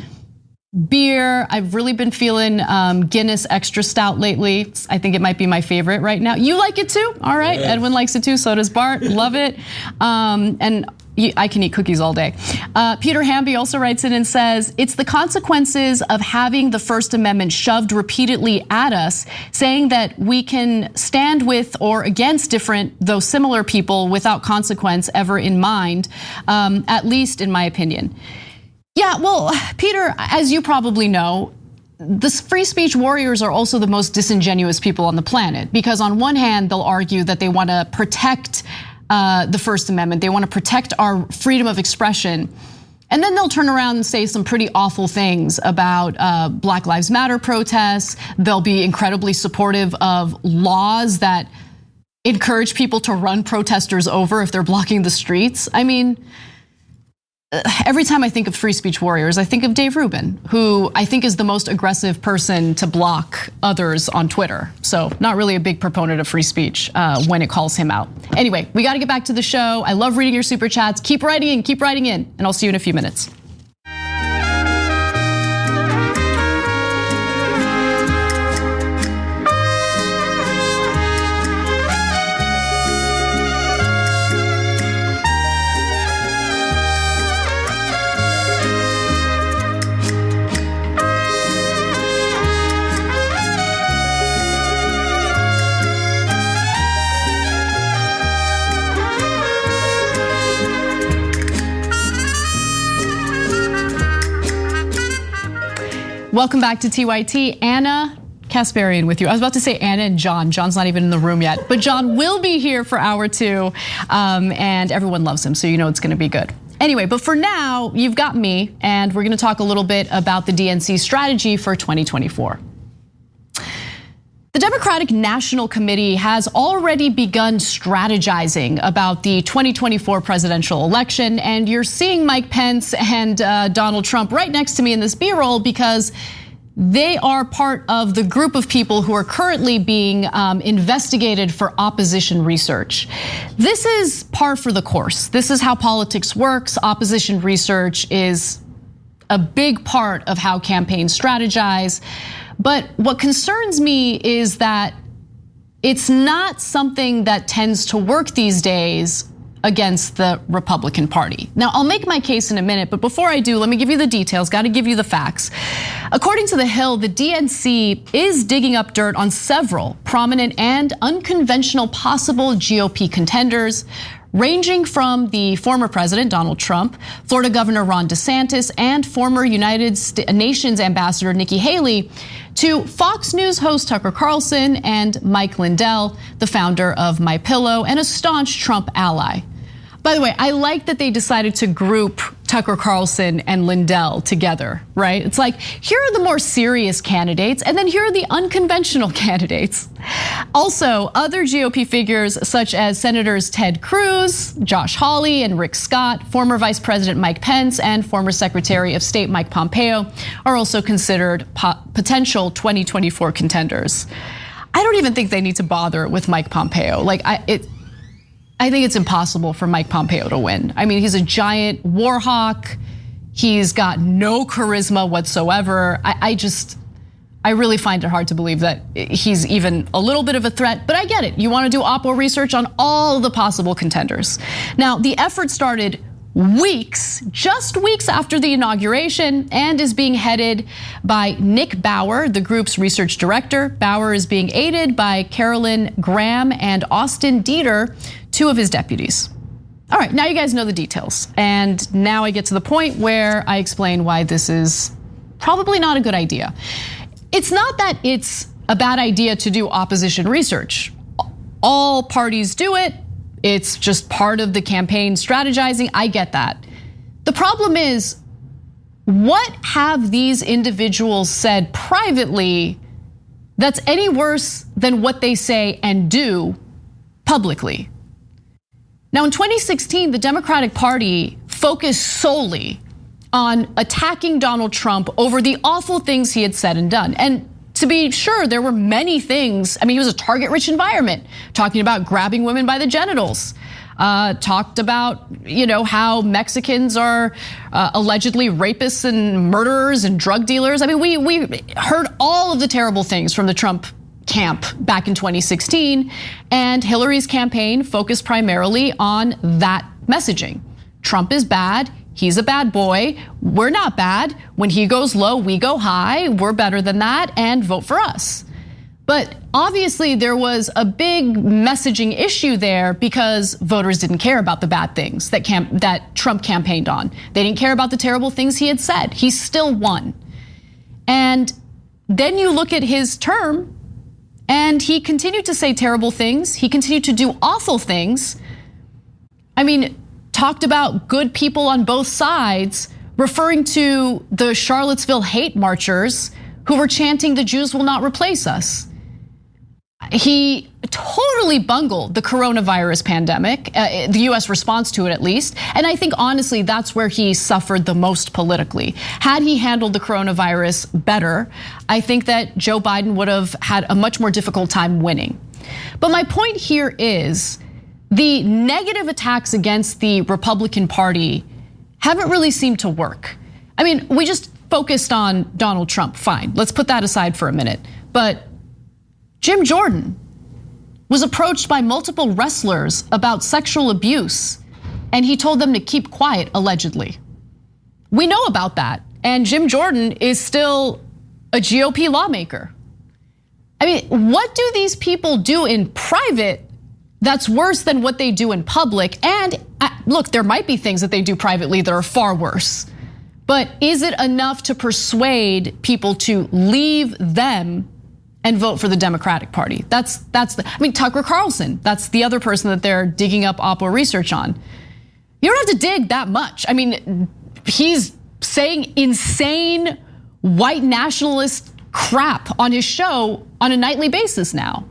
beer. I've really been feeling Guinness Extra Stout lately. I think it might be my favorite right now. You like it too? All right, yeah. Edwin likes it too, so does Bart, love it. And I can eat cookies all day. Peter Hamby also writes in and says, it's the consequences of having the First Amendment shoved repeatedly at us, saying that we can stand with or against different, though similar people without consequence ever in mind, at least in my opinion. Yeah, well, Peter, as you probably know, the free speech warriors are also the most disingenuous people on the planet, because on one hand, they'll argue that they want to protect the First Amendment, they want to protect our freedom of expression, and then they'll turn around and say some pretty awful things about Black Lives Matter protests. They'll be incredibly supportive of laws that encourage people to run protesters over if they're blocking the streets. I mean, every time I think of free speech warriors, I think of Dave Rubin, who I think is the most aggressive person to block others on Twitter. So not really a big proponent of free speech when it calls him out. Anyway, we gotta get back to the show. I love reading your super chats. Keep writing in, and I'll see you in a few minutes. Welcome back to TYT. Anna Kasparian with you. I was about to say Anna and John. John's not even in the room yet, but John will be here for hour 2, and everyone loves him, so you know it's gonna be good. Anyway, but for now, you've got me, and we're gonna talk a little bit about the DNC strategy for 2024. The Democratic National Committee has already begun strategizing about the 2024 presidential election, and you're seeing Mike Pence and Donald Trump right next to me in this B-roll because they are part of the group of people who are currently being investigated for opposition research. This is par for the course. This is how politics works. Opposition research is a big part of how campaigns strategize. But what concerns me is that it's not something that tends to work these days against the Republican Party. Now, I'll make my case in a minute, but before I do, let me give you the details, gotta give you the facts. According to The Hill, the DNC is digging up dirt on several prominent and unconventional possible GOP contenders, ranging from the former president, Donald Trump, Florida Governor Ron DeSantis, and former United Nations Ambassador Nikki Haley, to Fox News host Tucker Carlson and Mike Lindell, the founder of MyPillow and a staunch Trump ally. By the way, I like that they decided to group Tucker Carlson and Lindell together, right? It's like, here are the more serious candidates, and then here are the unconventional candidates. Also, other GOP figures such as Senators Ted Cruz, Josh Hawley, and Rick Scott, former Vice President Mike Pence, and former Secretary of State Mike Pompeo are also considered potential 2024 contenders. I don't even think they need to bother with Mike Pompeo. I think it's impossible for Mike Pompeo to win. I mean, he's a giant war hawk. He's got no charisma whatsoever. I really find it hard to believe that he's even a little bit of a threat, but I get it. You want to do Oppo research on all the possible contenders. Now, the effort started just weeks after the inauguration, and is being headed by Nick Bauer, the group's research director. Bauer is being aided by Carolyn Graham and Austin Dieter, two of his deputies. All right, now you guys know the details. And now I get to the point where I explain why this is probably not a good idea. It's not that it's a bad idea to do opposition research. All parties do it. It's just part of the campaign strategizing. I get that. The problem is, what have these individuals said privately that's any worse than what they say and do publicly? Now, in 2016, the Democratic Party focused solely on attacking Donald Trump over the awful things he had said and done. And to be sure, there were many things. I mean, he was a target-rich environment, talking about grabbing women by the genitals, talked about, how Mexicans are allegedly rapists and murderers and drug dealers. I mean, we heard all of the terrible things from the Trump camp back in 2016, and Hillary's campaign focused primarily on that messaging. Trump is bad. He's a bad boy. We're not bad. When he goes low, we go high. We're better than that, and vote for us. But obviously there was a big messaging issue there because voters didn't care about the bad things that Trump campaigned on. They didn't care about the terrible things he had said. He still won. And then you look at his term, and he continued to say terrible things. He continued to do awful things. I mean, talked about good people on both sides, referring to the Charlottesville hate marchers who were chanting, "The Jews will not replace us." He totally bungled the coronavirus pandemic, the US response to it at least. And I think honestly, that's where he suffered the most politically. Had he handled the coronavirus better, I think that Joe Biden would have had a much more difficult time winning. But my point here is, the negative attacks against the Republican Party haven't really seemed to work. I mean, we just focused on Donald Trump, fine. Let's put that aside for a minute. But Jim Jordan was approached by multiple wrestlers about sexual abuse, and he told them to keep quiet, allegedly. We know about that, and Jim Jordan is still a GOP lawmaker. I mean, what do these people do in private that's worse than what they do in public? And look, there might be things that they do privately that are far worse. But is it enough to persuade people to leave them and vote for the Democratic Party? I mean, Tucker Carlson, that's the other person that they're digging up Oppo research on. You don't have to dig that much. I mean, he's saying insane white nationalist crap on his show on a nightly basis now.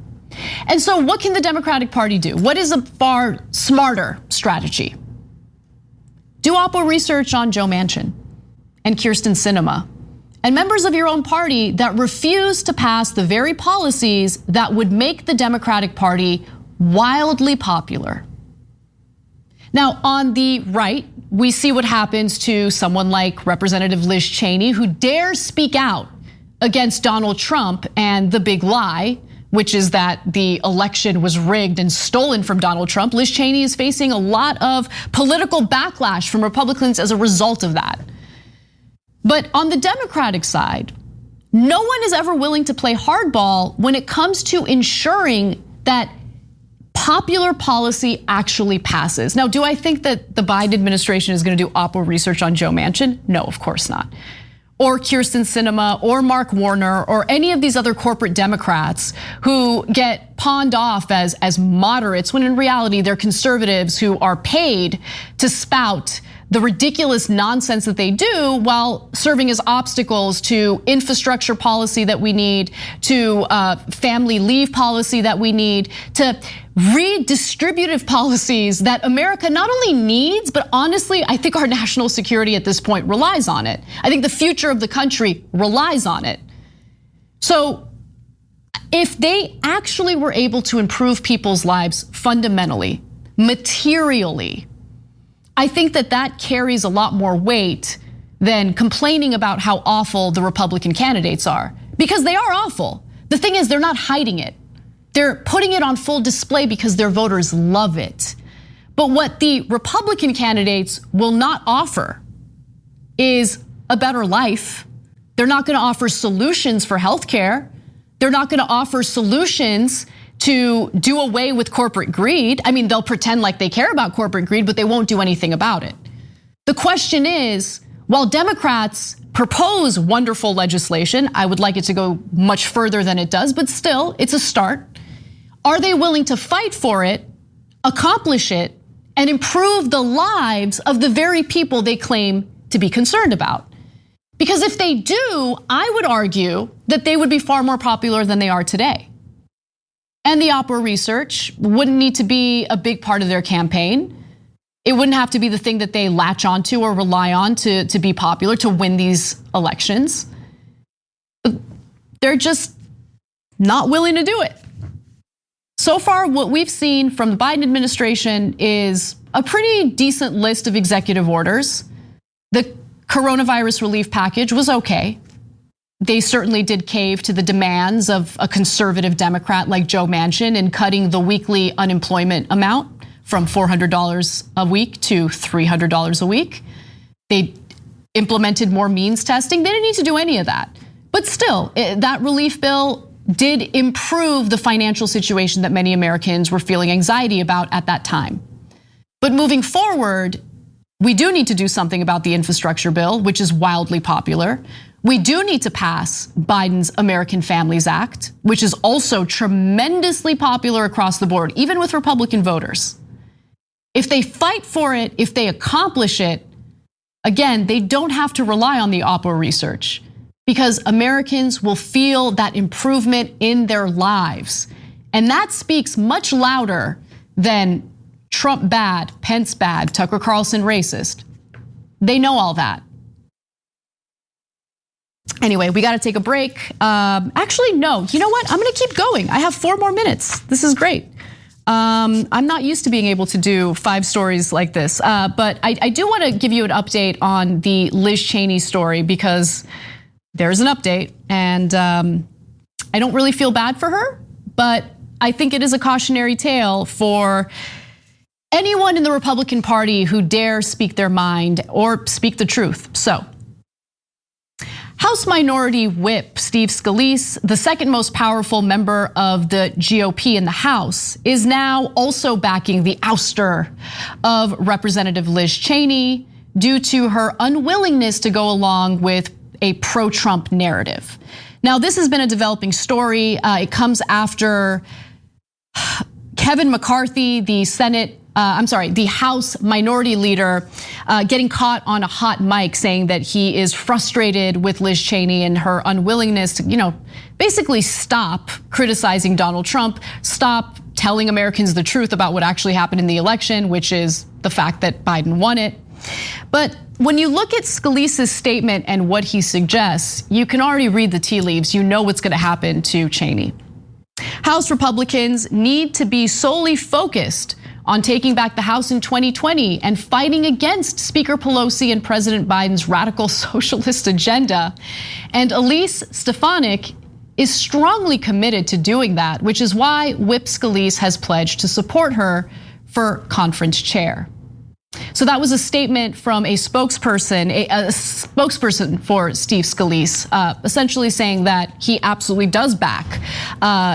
And so what can the Democratic Party do? What is a far smarter strategy? Do Oppo research on Joe Manchin and Kyrsten Sinema and members of your own party that refuse to pass the very policies that would make the Democratic Party wildly popular. Now, on the right, we see what happens to someone like Representative Liz Cheney, who dares speak out against Donald Trump and the big lie, which is that the election was rigged and stolen from Donald Trump. Liz Cheney is facing a lot of political backlash from Republicans as a result of that. But on the Democratic side, no one is ever willing to play hardball when it comes to ensuring that popular policy actually passes. Now, do I think that the Biden administration is going to do Oppo research on Joe Manchin? No, of course not. Or Kyrsten Sinema or Mark Warner or any of these other corporate Democrats who get pawned off as moderates when in reality they're conservatives who are paid to spout the ridiculous nonsense that they do while serving as obstacles to infrastructure policy that we need, to family leave policy that we need, to redistributive policies that America not only needs, but honestly, I think our national security at this point relies on it. I think the future of the country relies on it. So if they actually were able to improve people's lives fundamentally, materially, I think that carries a lot more weight than complaining about how awful the Republican candidates are, because they are awful. The thing is, they're not hiding it. They're putting it on full display because their voters love it. But what the Republican candidates will not offer is a better life. They're not gonna offer solutions for healthcare. They're not gonna offer solutions to do away with corporate greed. I mean, they'll pretend like they care about corporate greed, but they won't do anything about it. The question is, while Democrats propose wonderful legislation, I would like it to go much further than it does, but still, it's a start. Are they willing to fight for it, accomplish it, and improve the lives of the very people they claim to be concerned about? Because if they do, I would argue that they would be far more popular than they are today. And the Opera research wouldn't need to be a big part of their campaign. It wouldn't have to be the thing that they latch onto or rely on to be popular, to win these elections. But they're just not willing to do it. So far, what we've seen from the Biden administration is a pretty decent list of executive orders. The coronavirus relief package was okay. They certainly did cave to the demands of a conservative Democrat like Joe Manchin in cutting the weekly unemployment amount from $400 a week to $300 a week. They implemented more means testing. They didn't need to do any of that. But still, that relief bill did improve the financial situation that many Americans were feeling anxiety about at that time. But moving forward, we do need to do something about the infrastructure bill, which is wildly popular. We do need to pass Biden's American Families Act, which is also tremendously popular across the board, even with Republican voters. If they fight for it, if they accomplish it, again, they don't have to rely on the Opera research, because Americans will feel that improvement in their lives. And that speaks much louder than Trump bad, Pence bad, Tucker Carlson racist. They know all that. Anyway, we got to take a break. Actually, no, you know what? I'm gonna keep going. I have 4 more minutes. This is great. I'm not used to being able to do 5 stories like this, but I do want to give you an update on the Liz Cheney story, because there's an update, and I don't really feel bad for her, but I think it is a cautionary tale for anyone in the Republican Party who dare speak their mind or speak the truth. So, House Minority Whip Steve Scalise, the second most powerful member of the GOP in the House, is now also backing the ouster of Representative Liz Cheney due to her unwillingness to go along with a pro-Trump narrative. Now, this has been a developing story. It comes after Kevin McCarthy, the House Minority Leader, getting caught on a hot mic saying that he is frustrated with Liz Cheney and her unwillingness to, basically stop criticizing Donald Trump, stop telling Americans the truth about what actually happened in the election, which is the fact that Biden won it. But when you look at Scalise's statement and what he suggests, you can already read the tea leaves. You know what's going to happen to Cheney. House Republicans need to be solely focused on taking back the House in 2020 and fighting against Speaker Pelosi and President Biden's radical socialist agenda. And Elise Stefanik is strongly committed to doing that, which is why Whip Scalise has pledged to support her for conference chair. So that was a statement from a spokesperson for Steve Scalise, essentially saying that he absolutely does back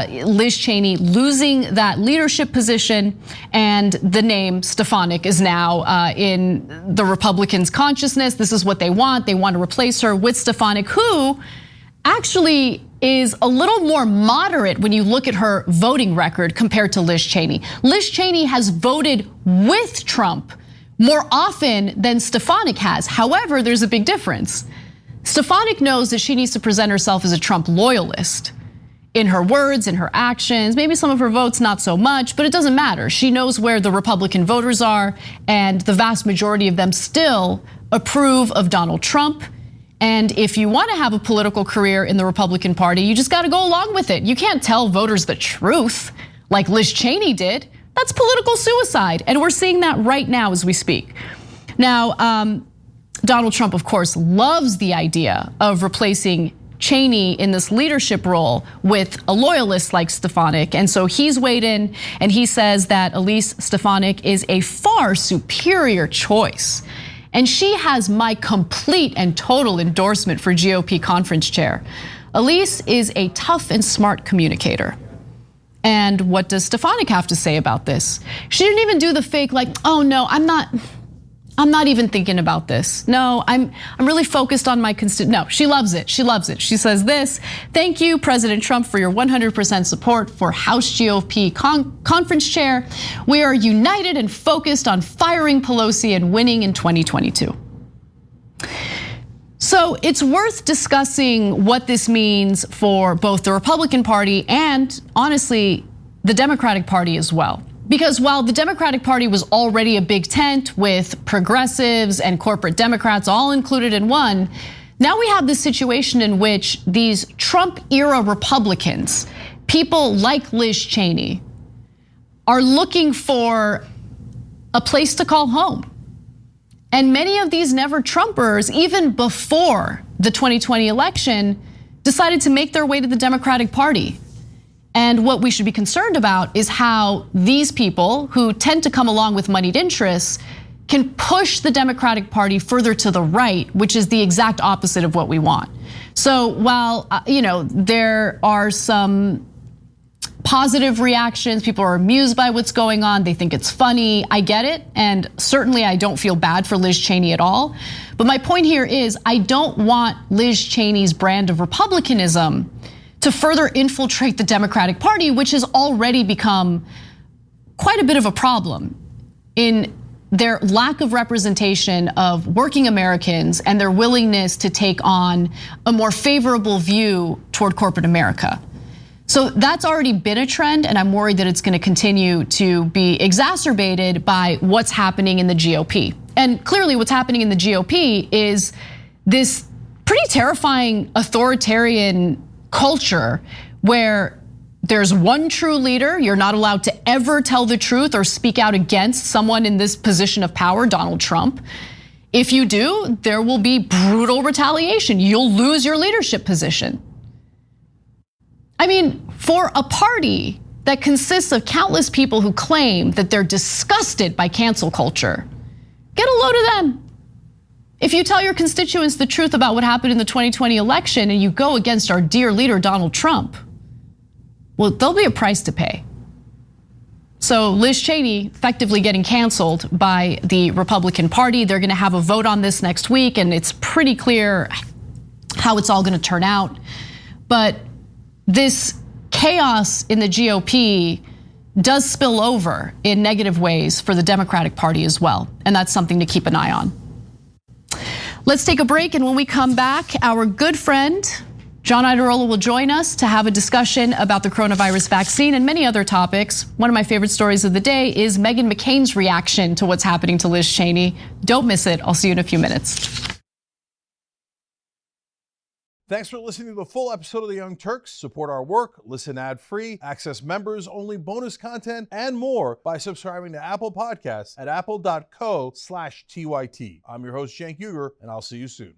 Liz Cheney losing that leadership position, and the name Stefanik is now in the Republicans' consciousness. This is what they want. They want to replace her with Stefanik, who actually is a little more moderate when you look at her voting record compared to Liz Cheney. Liz Cheney has voted with Trump more often than Stefanik has. However, there's a big difference. Stefanik knows that she needs to present herself as a Trump loyalist in her words, in her actions, maybe some of her votes not so much, but it doesn't matter. She knows where the Republican voters are, and the vast majority of them still approve of Donald Trump. And if you want to have a political career in the Republican Party, you just got to go along with it. You can't tell voters the truth like Liz Cheney did. That's political suicide, and we're seeing that right now as we speak. Now, Donald Trump, of course, loves the idea of replacing Cheney in this leadership role with a loyalist like Stefanik. And so he's weighed in and he says that Elise Stefanik is a far superior choice. And she has my complete and total endorsement for GOP conference chair. Elise is a tough and smart communicator. And what does Stefanik have to say about this? She didn't even do the fake like, oh no, I'm not even thinking about this. No, I'm really focused on my No, she loves it. She loves it. She says this: thank you, President Trump, for your 100% support for House GOP conference chair. We are united and focused on firing Pelosi and winning in 2022. So it's worth discussing what this means for both the Republican Party and, honestly, the Democratic Party as well. Because while the Democratic Party was already a big tent with progressives and corporate Democrats all included in one, now we have this situation in which these Trump-era Republicans, people like Liz Cheney, are looking for a place to call home. And many of these never-Trumpers, even before the 2020 election, decided to make their way to the Democratic Party. And what we should be concerned about is how these people, who tend to come along with moneyed interests, can push the Democratic Party further to the right, which is the exact opposite of what we want. So while there are some positive reactions, people are amused by what's going on, they think it's funny, I get it, and certainly I don't feel bad for Liz Cheney at all. But my point here is I don't want Liz Cheney's brand of republicanism to further infiltrate the Democratic Party, which has already become quite a bit of a problem in their lack of representation of working Americans and their willingness to take on a more favorable view toward corporate America. So that's already been a trend, and I'm worried that it's going to continue to be exacerbated by what's happening in the GOP. And clearly what's happening in the GOP is this pretty terrifying authoritarian culture where there's one true leader. You're not allowed to ever tell the truth or speak out against someone in this position of power, Donald Trump. If you do, there will be brutal retaliation. You'll lose your leadership position. I mean, for a party that consists of countless people who claim that they're disgusted by cancel culture, get a load of them. If you tell your constituents the truth about what happened in the 2020 election and you go against our dear leader, Donald Trump, well, there'll be a price to pay. So Liz Cheney effectively getting canceled by the Republican Party. They're gonna have a vote on this next week, and it's pretty clear how it's all gonna turn out. But this chaos in the GOP does spill over in negative ways for the Democratic Party as well, and that's something to keep an eye on. Let's take a break, and when we come back, our good friend John Iadarola will join us to have a discussion about the coronavirus vaccine and many other topics. One of my favorite stories of the day is Meghan McCain's reaction to what's happening to Liz Cheney. Don't miss it. I'll see you in a few minutes. Thanks for listening to the full episode of The Young Turks. Support our work, listen ad-free, access members-only bonus content, and more by subscribing to Apple Podcasts at apple.co/TYT. I'm your host, Cenk Uygur, and I'll see you soon.